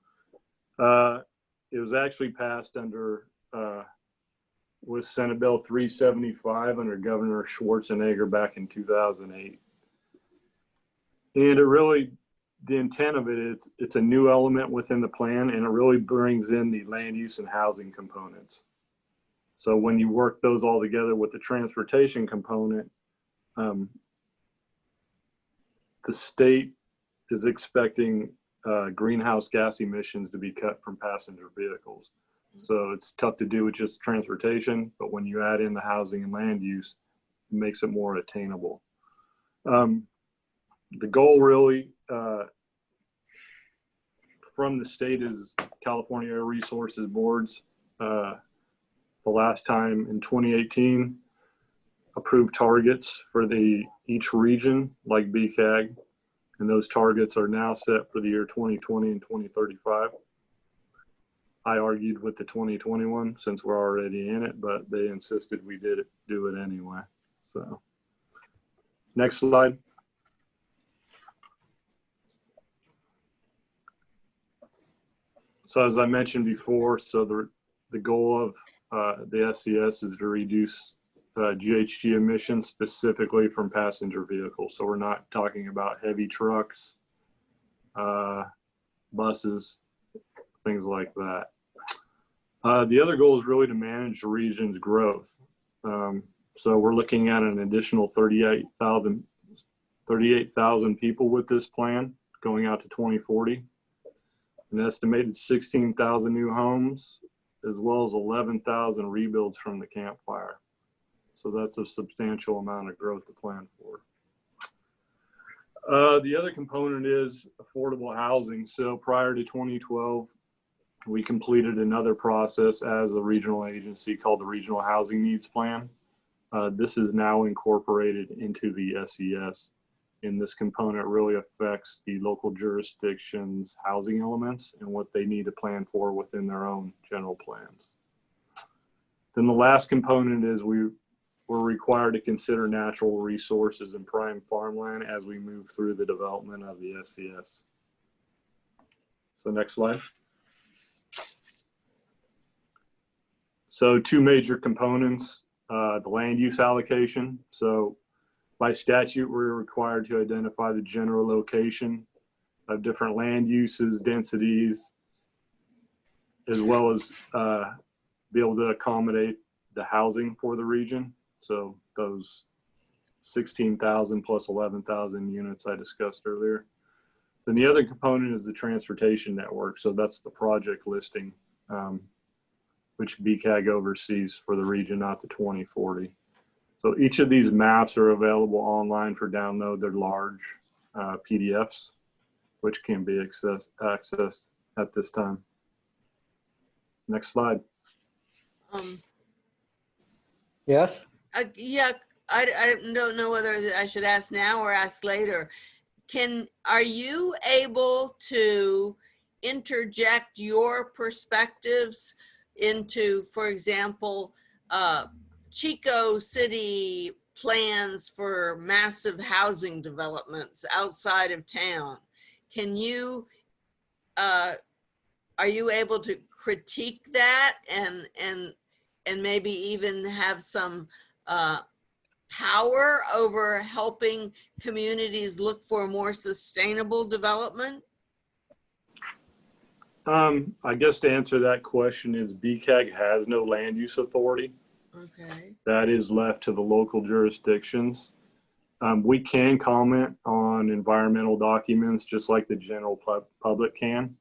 It was actually passed under, with Senate Bill 375 under Governor Schwarzenegger back in 2008. And it really, the intent of it, it's a new element within the plan, and it really brings in the land use and housing components. So when you work those all together with the transportation component, the state is expecting greenhouse gas emissions to be cut from passenger vehicles. So it's tough to do with just transportation, but when you add in the housing and land use, it makes it more attainable. The goal really from the state is California Air Resources Boards. The last time in 2018, approved targets for each region like BCAG, and those targets are now set for the year 2020 and 2035. I argued with the 2021 since we're already in it, but they insisted we do it anyway. So next slide. So as I mentioned before, so the goal of the SCS is to reduce GHG emissions specifically from passenger vehicles. So we're not talking about heavy trucks, buses, things like that. The other goal is really to manage the region's growth. So we're looking at an additional 38,000 people with this plan going out to 2040. An estimated 16,000 new homes, as well as 11,000 rebuilds from the Camp Fire. So that's a substantial amount of growth to plan for. The other component is affordable housing. So prior to 2012, we completed another process as a regional agency called the Regional Housing Needs Plan. This is now incorporated into the SCS. And this component really affects the local jurisdictions' housing elements and what they need to plan for within their own general plans. Then the last component is we're required to consider natural resources and prime farmland as we move through the development of the SCS. So next slide. So two major components, the land use allocation. So by statute, we're required to identify the general location of different land uses, densities, as well as be able to accommodate the housing for the region. So those 16,000 plus 11,000 units I discussed earlier. Then the other component is the transportation network. So that's the project listing, which BCAG oversees for the region out to 2040. So each of these maps are available online for download. They're large PDFs, which can be accessed at this time. Next slide. Yes? Yeah, I don't know whether I should ask now or ask later. Are you able to interject your perspectives into, for example, Chico City plans for massive housing developments outside of town? Can you, are you able to critique that and maybe even have some power over helping communities look for more sustainable development? I guess to answer that question is BCAG has no land use authority. Okay. That is left to the local jurisdictions. We can comment on environmental documents just like the general public can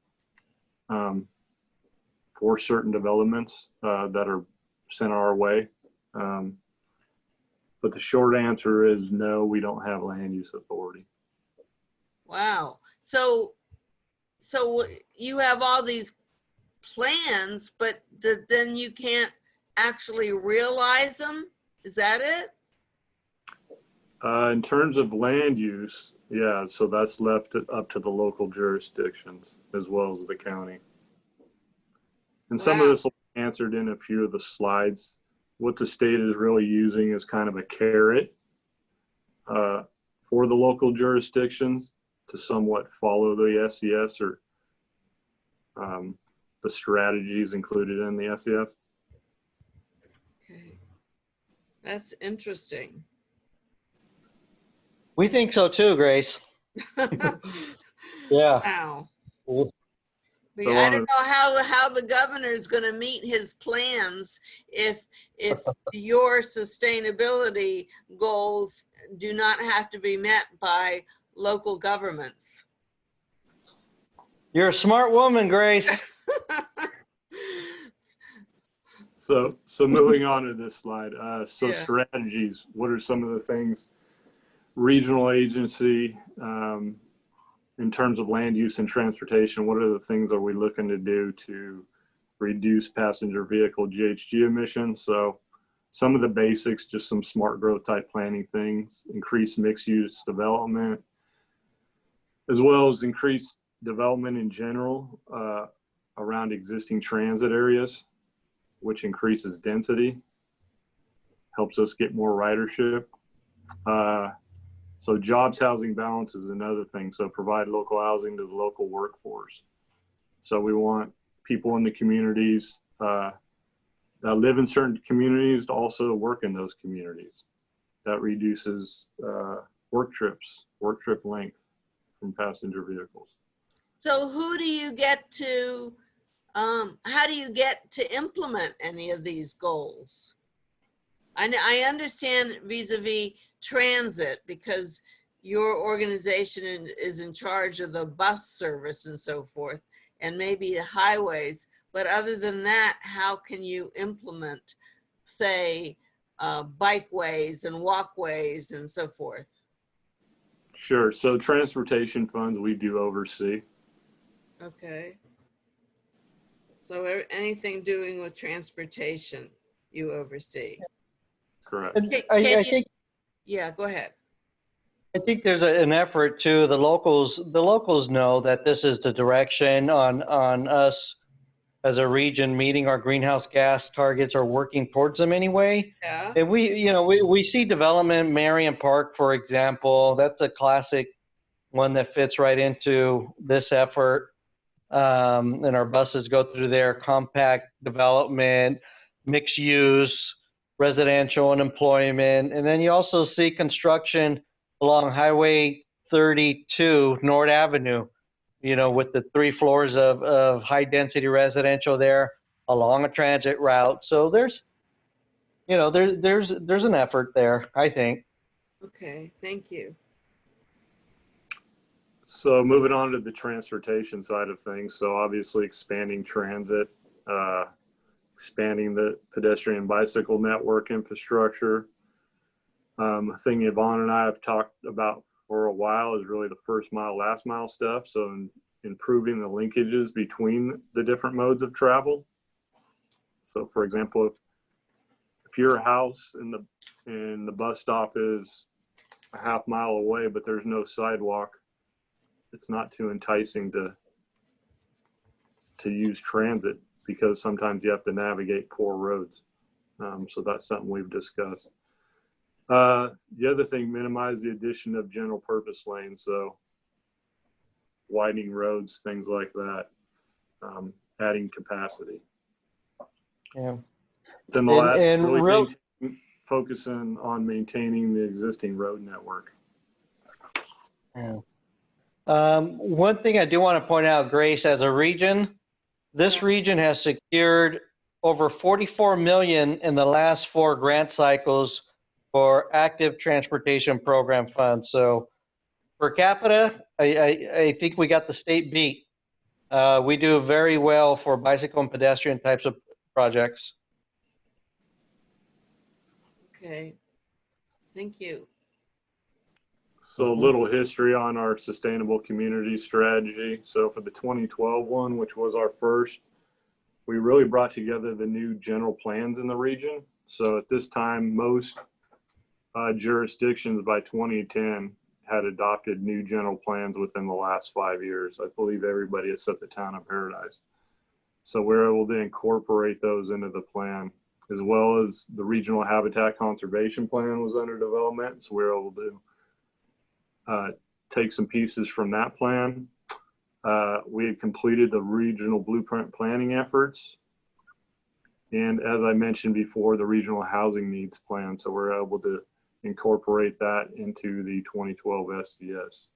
for certain developments that are sent our way. But the short answer is no, we don't have land use authority. Wow. So you have all these plans, but then you can't actually realize them? Is that it? In terms of land use, yeah, so that's left up to the local jurisdictions as well as the county. And some of this will be answered in a few of the slides. What the state is really using is kind of a carrot for the local jurisdictions to somewhat follow the SCS or the strategies included in the SCS. Okay. That's interesting. We think so too, Grace. Yeah. Wow. Well, But So I don't know how the governor is going to meet his plans if your sustainability goals do not have to be met by local governments. You're a smart woman, Grace. So moving on to this slide. So Yeah. strategies, what are some of the things regional agency, in terms of land use and transportation, what are the things are we looking to do to reduce passenger vehicle GHG emissions? So some of the basics, just some smart growth type planning things, increase mixed use development, as well as increase development in general around existing transit areas, which increases density, helps us get more ridership. So jobs, housing balance is another thing. So provide local housing to the local workforce. So we want people in the communities that live in certain communities to also work in those communities. That reduces work trip length from passenger vehicles. So who do you get to, how do you get to implement any of these goals? I understand vis-a-vis transit because your organization is in charge of the bus service and so forth, and maybe the highways. But other than that, how can you implement, say, bikeways and walkways and so forth? Sure. So transportation funds we do oversee. Okay. So anything doing with transportation, you oversee. Correct. And Can I you- think Yeah, go ahead. I think there's an effort too. The locals know that this is the direction on us as a region meeting our greenhouse gas targets or working towards them anyway. Yeah. And we see development, Marion Park, for example. That's a classic one that fits right into this effort. And our buses go through there, compact development, mixed use, residential and employment. And then you also see construction along Highway 32, North Avenue, with the 3 floors of high density residential there along a transit route. So there's an effort there, I think. Okay, thank you. So moving on to the transportation side of things. So obviously expanding transit, expanding the pedestrian bicycle network infrastructure. A thing Yvonne and I have talked about for a while is really the first mile, last mile stuff. So improving the linkages between the different modes of travel. So for example, if your house and the bus stop is a half mile away, but there's no sidewalk, it's not too enticing to use transit because sometimes you have to navigate poor roads. So that's something we've discussed. The other thing, minimize the addition of general purpose lanes. So widening roads, things like that, adding capacity. Yeah. Then the last, and really focusing on maintaining the existing road network. Yeah. One thing I do want to point out, Grace, as a region, this region has secured over 44 million in the last 4 grant cycles for active transportation program funds. So per capita, I think we got the state beat. We do very well for bicycle and pedestrian types of projects. Okay, thank you. So a little history on our sustainable community strategy. So for the 2012 one, which was our first, we really brought together the new general plans in the region. So at this time, most jurisdictions by 2010 had adopted new general plans within the last 5 years. I believe everybody except the town of Paradise. So we're able to incorporate those into the plan, as well as the regional habitat conservation plan was under development. So we're able to take some pieces from that plan. We had completed the regional blueprint planning efforts. And as I mentioned before, the regional housing needs plan. So we're able to incorporate that into the 2012 SCS.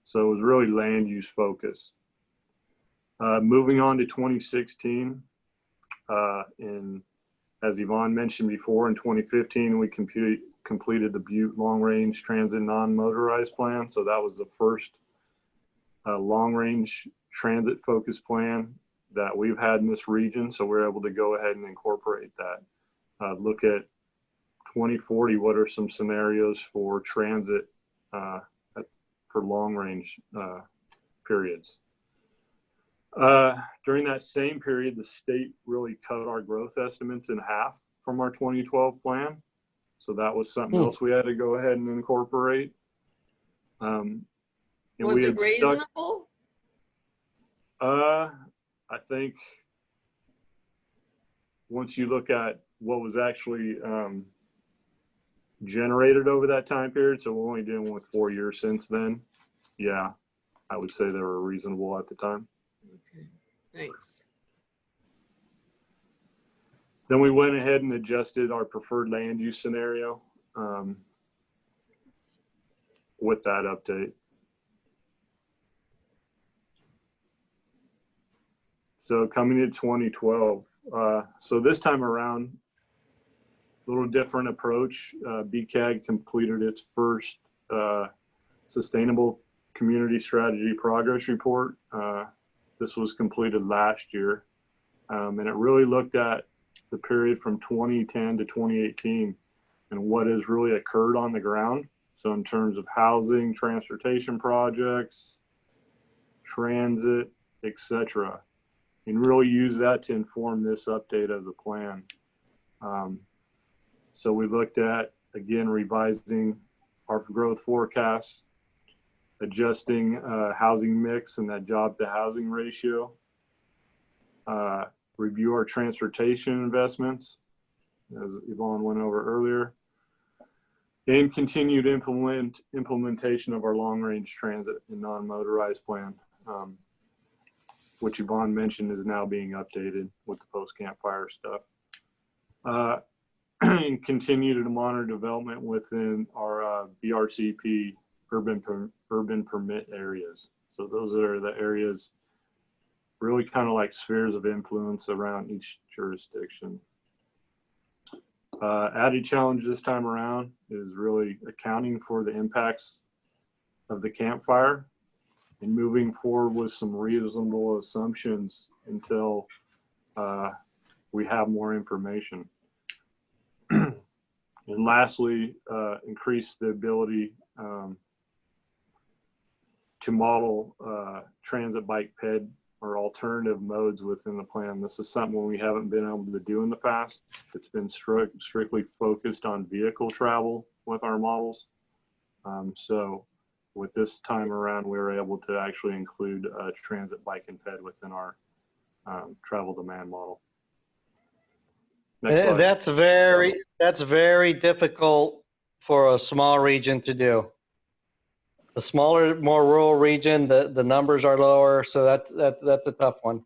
So it was really land use focused. Moving on to 2016, as Yvonne mentioned before, in 2015, we completed the Butte Long Range Transit Non-Motorized Plan. So that was the first long range transit focused plan that we've had in this region. So we're able to go ahead and incorporate that. Look at 2040, what are some scenarios for transit for long range periods. During that same period, the state really cut our growth estimates in half from our 2012 plan. So that was something else we had to go ahead and incorporate. And Was it reasonable? I think once you look at what was actually generated over that time period, so we're only dealing with 4 years since then. Yeah, I would say they were reasonable at the time. Okay, thanks. Then we went ahead and adjusted our preferred land use scenario with that update. So coming to 2012, so this time around, a little different approach. BCAG completed its first Sustainable Community Strategy Progress Report. This was completed last year, and it really looked at the period from 2010 to 2018 and what has really occurred on the ground. So in terms of housing, transportation projects, transit, etc., and really use that to inform this update of the plan. So we looked at, again, revising our growth forecast, adjusting housing mix and that job to housing ratio, review our transportation investments, as Yvonne went over earlier, and continued implementation of our long-range transit and non-motorized plan, which Yvonne mentioned is now being updated with the post-campfire stuff. And continue to monitor development within our BRCP urban permit areas. So those are the areas really kind of like spheres of influence around each jurisdiction. Added challenge this time around is really accounting for the impacts of the campfire and moving forward with some reasonable assumptions until we have more information. And lastly, increase the ability to model transit bike ped or alternative modes within the plan. This is something we haven't been able to do in the past. It's been strictly focused on vehicle travel with our models. So with this time around, we were able to actually include transit bike and ped within our travel demand model. That's very difficult for a small region to do. The smaller, more rural region, the numbers are lower, so that's a tough one.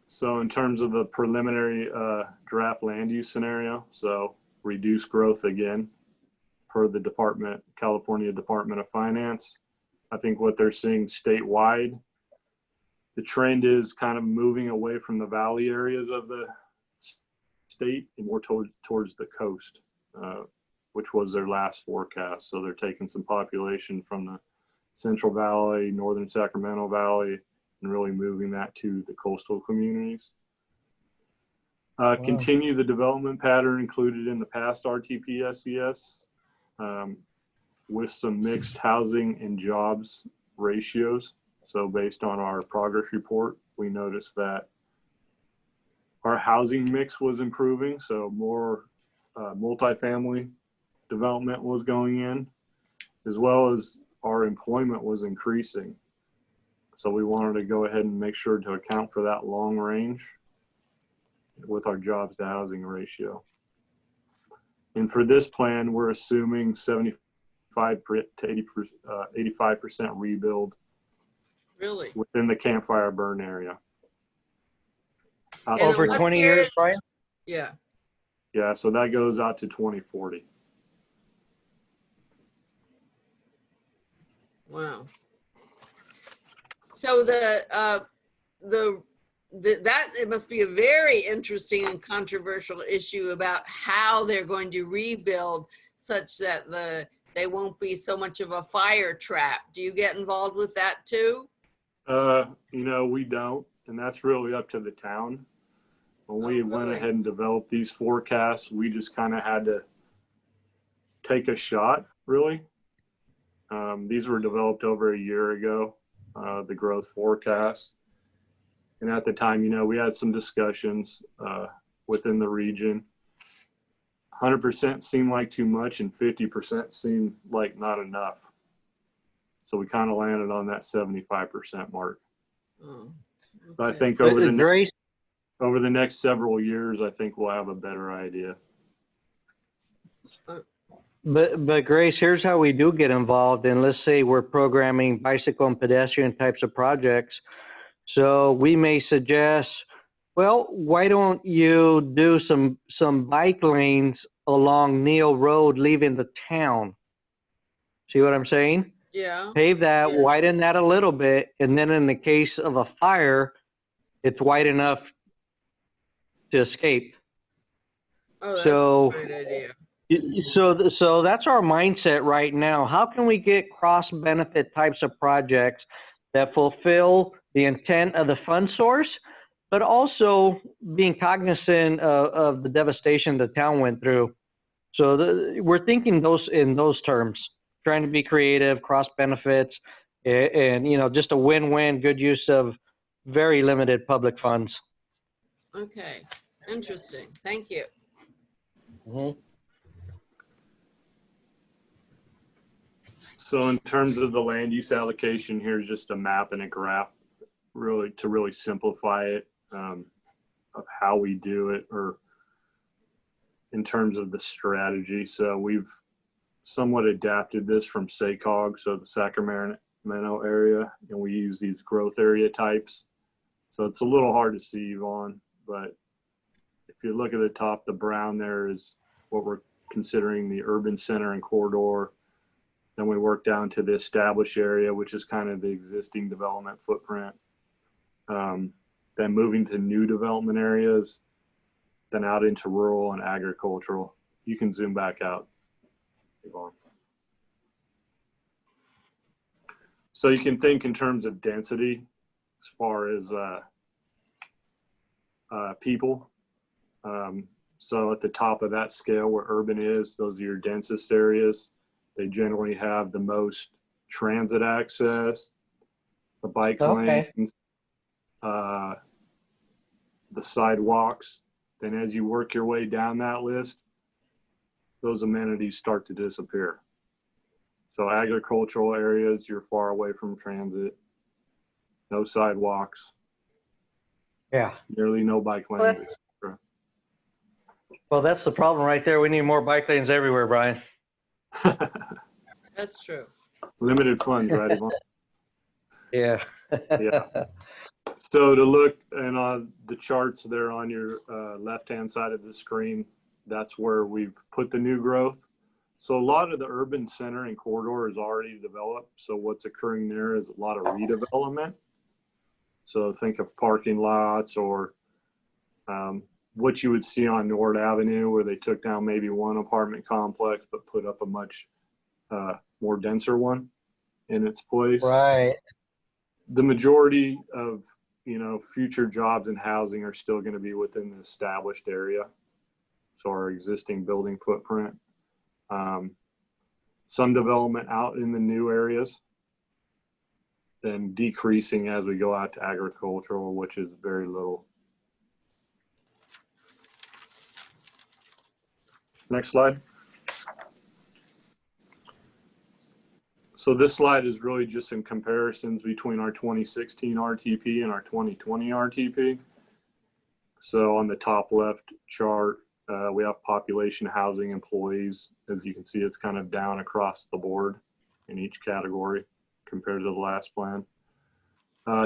So in terms of the preliminary draft land use scenario, so reduce growth again per the California Department of Finance. I think what they're seeing statewide, the trend is kind of moving away from the valley areas of the state and more towards the coast, which was their last forecast. So they're taking some population from the Central Valley, Northern Sacramento Valley, and really moving that to the coastal communities. Wow. Continue the development pattern included in the past RTP SCS with some mixed housing and jobs ratios. So based on our progress report, we noticed that our housing mix was improving. So more multifamily development was going in, as well as our employment was increasing. So we wanted to go ahead and make sure to account for that long range with our jobs to housing ratio. And for this plan, we're assuming 75 to 85% rebuild. Really? Within the campfire burn area. Over 20 years, Brian? Yeah. Yeah, so that goes out to 2040. Wow. So that it must be a very interesting and controversial issue about how they're going to rebuild such that the they won't be so much of a fire trap. Do you get involved with that too? You know, we don't, and that's really up to the town. When we Oh, went really? ahead and developed these forecasts, we just kind of had to take a shot, really. These were developed over a year ago, the growth forecast. And at the time, you know, we had some discussions within the region. 100% seemed like too much and 50% seemed like not enough. So we kind of landed on that 75% mark. Oh, But I okay. think over the next several years, I think we'll have a better idea. But Grace, here's how we do get involved. And let's say we're programming bicycle and pedestrian types of projects. So we may suggest, well, why don't you do some bike lanes along Neal Road leaving the town? See what I'm saying? Yeah. Pave that, widen that a little bit, and then in the case of a fire, it's wide enough to escape. Oh, that's So- a great idea. So that's our mindset right now. How can we get cross-benefit types of projects that fulfill the intent of the fund source, but also being cognizant of the devastation the town went through? So we're thinking in those terms, trying to be creative, cross-benefits, and you know, just a win-win, good use of very limited public funds. Okay, interesting. Thank you. Mm-hmm. So in terms of the land use allocation, here's just a map and a graph really to really simplify it, of how we do it, or in terms of the strategy. So we've somewhat adapted this from SACOG, so the Sacramento area, and we use these growth area types. So it's a little hard to see, Yvonne, but if you look at the top, the brown there is what we're considering the urban center and corridor. Then we work down to the established area, which is kind of the existing development footprint. Then moving to new development areas, then out into rural and agricultural. You can zoom back out, Yvonne. So you can think in terms of density as far as people. So at the top of that scale where urban is, those are your densest areas. They generally have the most transit access, the bike lanes, the sidewalks. Then as you work your way down that list, those amenities start to disappear. So agricultural areas, you're far away from transit, no sidewalks, Yeah. nearly no bike lanes, etc. Well, that's the problem right there. We need more bike lanes everywhere, Brian. That's true. Limited funds, right, Yvonne? Yeah. Yeah. So to look, and on the charts there on your left-hand side of the screen, that's where we've put the new growth. So a lot of the urban center and corridor is already developed. So what's occurring there is a lot of redevelopment. So think of parking lots or what you would see on Nord Avenue, where they took down maybe one apartment complex, but put up a much more denser one in its place. Right. The majority of, you know, future jobs and housing are still going to be within the established area. So our existing building footprint. Some development out in the new areas, then decreasing as we go out to agricultural, which is very little. Next slide. So this slide is really just some comparisons between our 2016 RTP and our 2020 RTP. So on the top left chart, we have population, housing, employees. As you can see, it's kind of down across the board in each category compared to the last plan.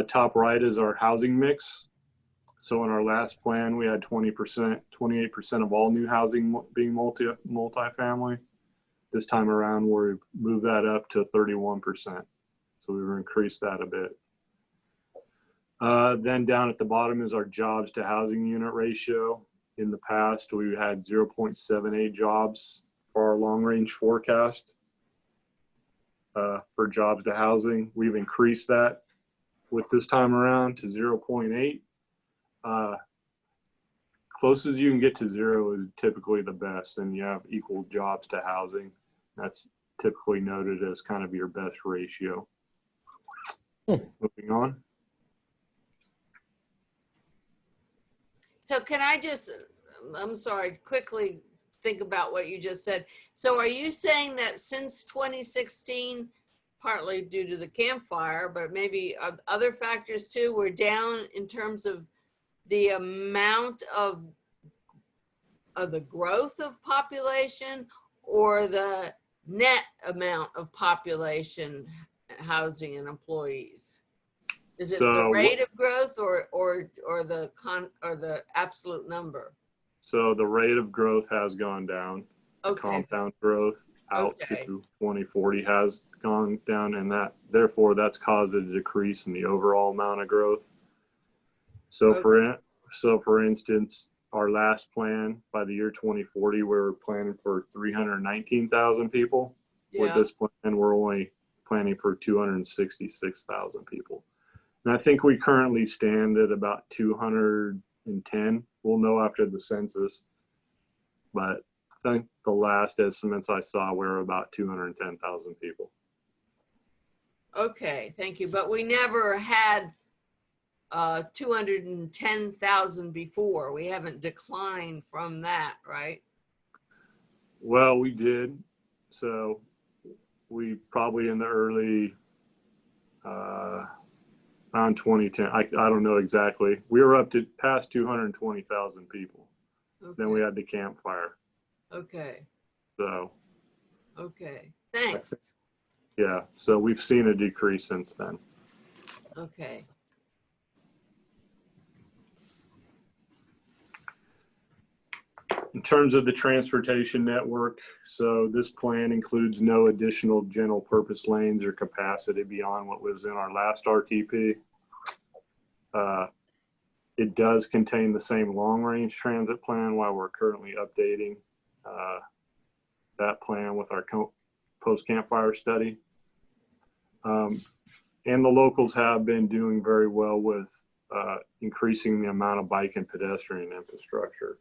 Top right is our housing mix. So in our last plan, we had 20%, 28% of all new housing being multifamily. This time around, we've moved that up to 31%. So we've increased that a bit. Then down at the bottom is our jobs to housing unit ratio. In the past, we had 0.78 jobs for our long range forecast. for jobs to housing. We've increased that with this time around to 0.8. Closest you can get to 0 is typically the best, and you have equal jobs to housing. That's typically noted as kind of your best ratio. Moving on. So can I just, I'm sorry, quickly think about what you just said. So are you saying that since 2016, partly due to the campfire, but maybe other factors too, we're down in terms of the amount of the growth of population or the net amount of population, housing and employees? Is it the So rate of growth or the absolute number? So the rate of growth has gone down. Okay. Compound growth out Okay. to 2040 has gone down, and therefore that's caused a decrease in the overall amount of growth. So for instance, our last plan by the year 2040, we were planning for 319,000 people. With Yeah. this plan, we're only planning for 266,000 people. And I think we currently stand at about 210. We'll know after the census, but I think the last estimates I saw were about 210,000 people. Okay, thank you. But we never had 210,000 before. We haven't declined from that, right? Well, we did. So we probably in the early, around 2010, I don't know exactly. We were up to past 220,000 people. Okay. Then we had the campfire. Okay. So Okay. Thanks. yeah, so we've seen a decrease since then. Okay. In terms of the transportation network, so this plan includes no additional general purpose lanes or capacity beyond what was in our last RTP. It does contain the same long range transit plan while we're currently updating that plan with our post campfire study. And the locals have been doing very well with increasing the amount of bike and pedestrian infrastructure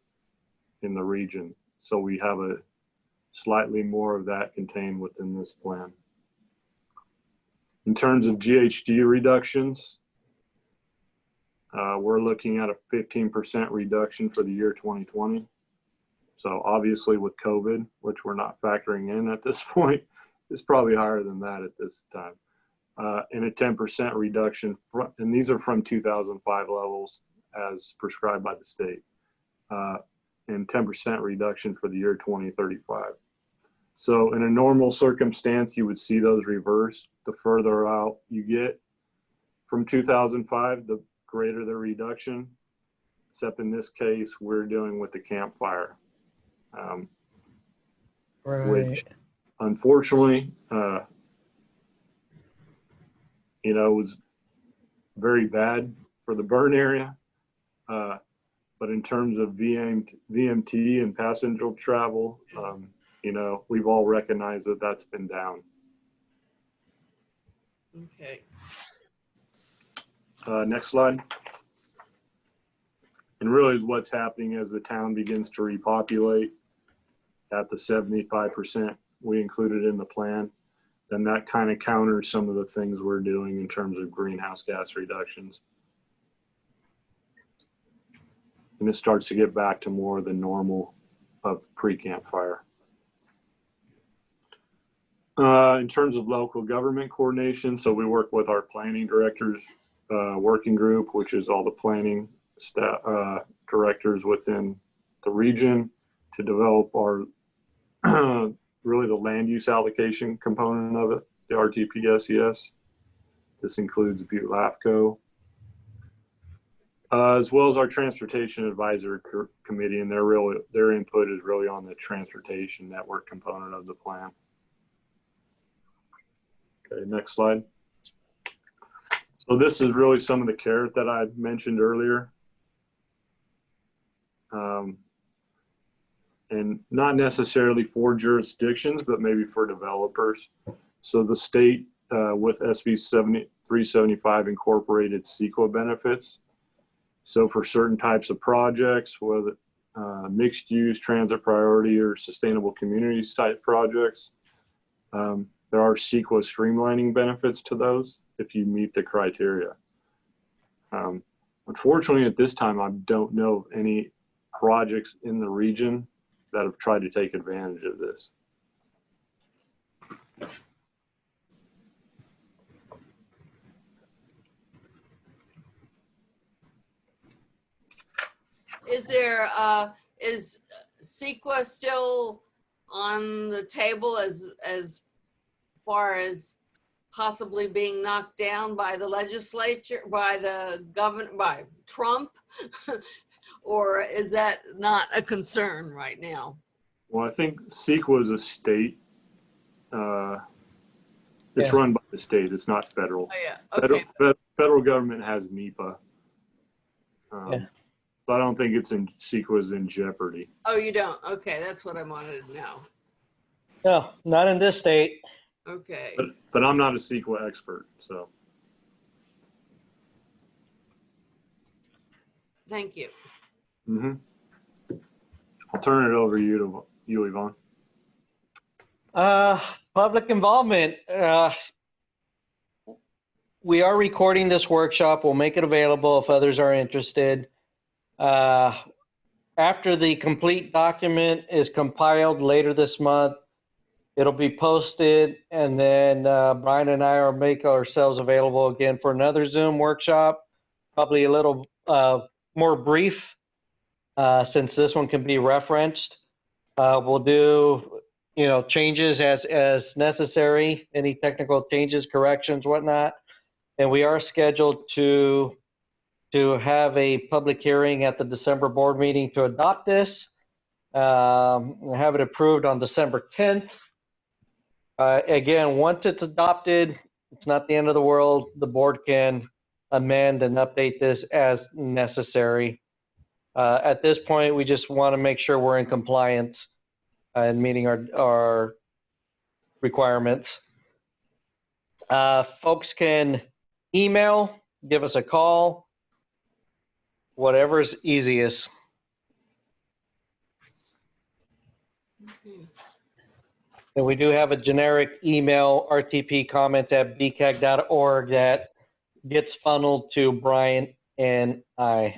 in the region. So we have a slightly more of that contained within this plan. In terms of GHG reductions, we're looking at a 15% reduction for the year 2020. So obviously with COVID, which we're not factoring in at this point, it's probably higher than that at this time. And a 10% reduction, and these are from 2005 levels as prescribed by the state. And 10% reduction for the year 2035. So in a normal circumstance, you would see those reversed. The further out you get from 2005, the greater the reduction, except in this case, we're dealing with the campfire, which unfortunately, was very bad for the burn area. But in terms of VMT and passenger travel, we've all recognized that that's been down. Okay. Next slide. And really what's happening as the town begins to repopulate at the 75% we included in the plan, then that kind of counters some of the things we're doing in terms of greenhouse gas reductions. And it starts to get back to more of the normal of pre-campfire. In terms of local government coordination, so we work with our planning directors working group, which is all the planning staff, directors within the region, to develop our really the land use allocation component of it, the RTP SCS. This includes Butte-LAFCO, as well as our transportation advisory committee, and their input is really on the transportation network component of the plan. Okay, next slide. So this is really some of the carrot that I mentioned earlier. And not necessarily for jurisdictions, but maybe for developers. So the state with SB 375 incorporated CEQA benefits. So for certain types of projects, whether mixed use, transit priority, or sustainable communities type projects, there are CEQA streamlining benefits to those if you meet the criteria. Unfortunately, at this time, I don't know of any projects in the region that have tried to take advantage of this. Is CEQA still on the table as far as possibly being knocked down by the legislature, by the governor, by Trump? Or is that not a concern right now? Well, I think CEQA is a state. It's run by the state. It's not federal. Oh, yeah. Okay. Federal government has NEPA. Yeah. So I don't think CEQA is in jeopardy. Oh, you don't? Okay, that's what I wanted to know. No, not in this state. Okay. But I'm not a CEQA expert, so. Thank you. I'll turn it over to you, Yvonne. Public involvement. We are recording this workshop. We'll make it available if others are interested. After the complete document is compiled later this month, it'll be posted, and then Brian and I will make ourselves available again for another Zoom workshop, probably a little more brief, since this one can be referenced. We'll do, changes as necessary, any technical changes, corrections, whatnot. And we are scheduled to have a public hearing at the December board meeting to adopt this. Have it approved on December 10th. Again, once it's adopted, it's not the end of the world. The board can amend and update this as necessary. At this point, we just want to make sure we're in compliance and meeting our requirements. Folks can email, give us a call, whatever's easiest. And we do have a generic email, rtpcomments@bcag.org, that gets funneled to Brian and I.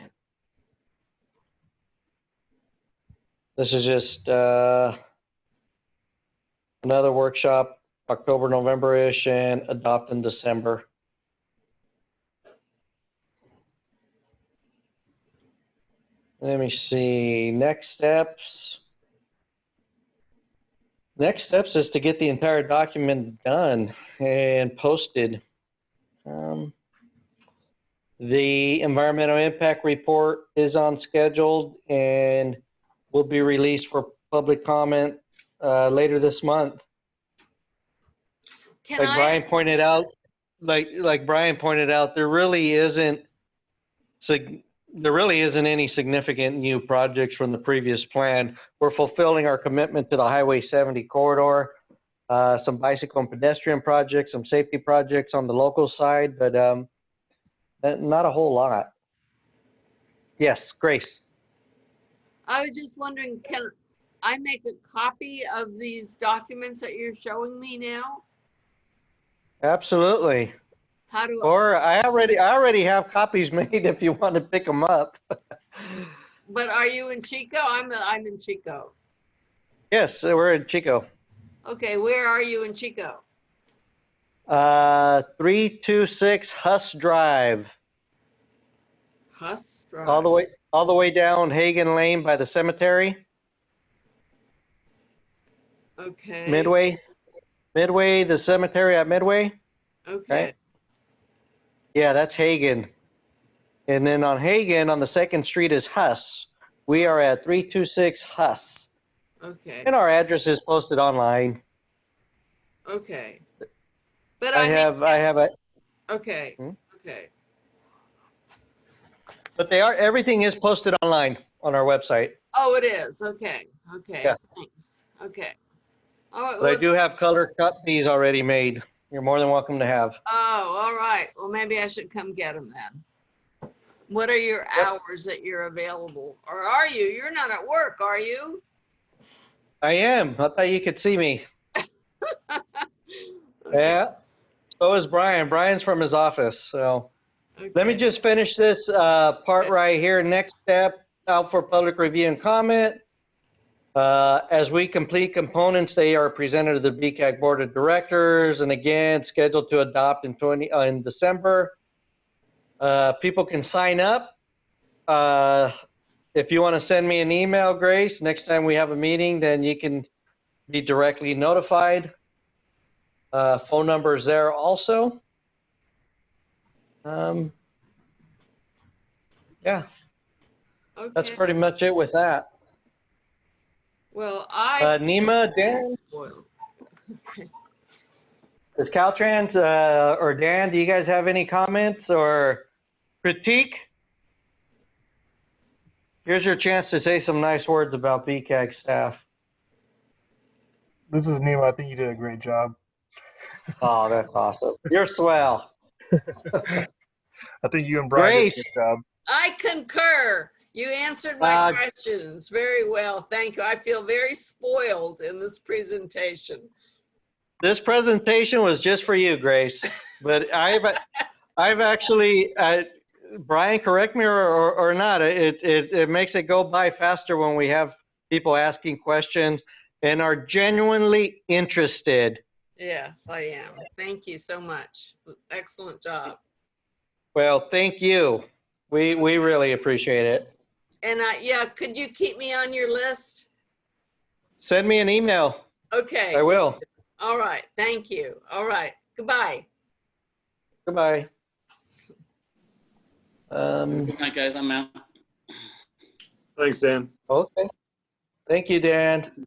This is just another workshop, October, November-ish, and adopt in December. Let me see, next steps. Next steps is to get the entire document done and posted. The environmental impact report is on schedule and will be released for public comment later this month. Brian pointed out, like Brian pointed out, there really isn't any significant new projects from the previous plan. We're fulfilling our commitment to the Highway 70 corridor, some bicycle and pedestrian projects, some safety projects on the local side, but not a whole lot. Yes, Grace. I was just wondering, can I make a copy of these documents that you're showing me now? Absolutely. How do Or I already have copies made if you want to pick them up. But are you in Chico? I'm in Chico. Yes, we're in Chico. Okay, where are you in Chico? 326 Huss Drive. Huss Drive. All the way down Hagen Lane by the cemetery. Okay. Midway, the cemetery at Midway. Okay. Right? Yeah, that's Hagen. And then on Hagen, on the 2nd Street is Huss. We are at 326 Huss. Okay. And our address is posted online. Okay. But I have a. Okay. Okay. But everything is posted online on our website. Oh, it is. Okay. Okay. Yeah. Thanks. Okay. All right. But I well- do have color cut these already made. You're more than welcome to have. Oh, all right. Well, maybe I should come get them then. What are your hours that you're available? Or are you? You're not at work, are you? I am. I thought you could see me. Okay, Yeah. So is Brian. Brian's from his office. So let me okay. just finish this part right here. Next step, out for public review and comment. As we complete components, they are presented to the BCAC Board of Directors, and again, scheduled to adopt in December. People can sign up. If you want to send me an email, Grace, next time we have a meeting, then you can be directly notified. Phone number is there also. Yeah, that's Okay. pretty much it with that. Well, I. Nima, Dan, Well, okay. is Caltrans or Dan, do you guys have any comments or critique? Here's your chance to say some nice words about BCAG staff. This is Nemo. I think you did a great job. Oh, that's awesome. You're swell. I think you and Brian did a good job. I concur. You answered my Uh, questions very well. Thank you. I feel very spoiled in this presentation. This presentation was just for you, Grace. But I've actually, Brian, correct me or not. It makes it go by faster when we have people asking questions and are genuinely interested. Yes, I am. Thank you so much. Excellent job. Well, thank you. We really appreciate it. And yeah, could you keep me on your list? Send me an email. Okay. I will. All right. Thank you. All right. Goodbye. Goodbye. Good night, guys. I'm out. Thanks, Dan. Okay. Thank you, Dan.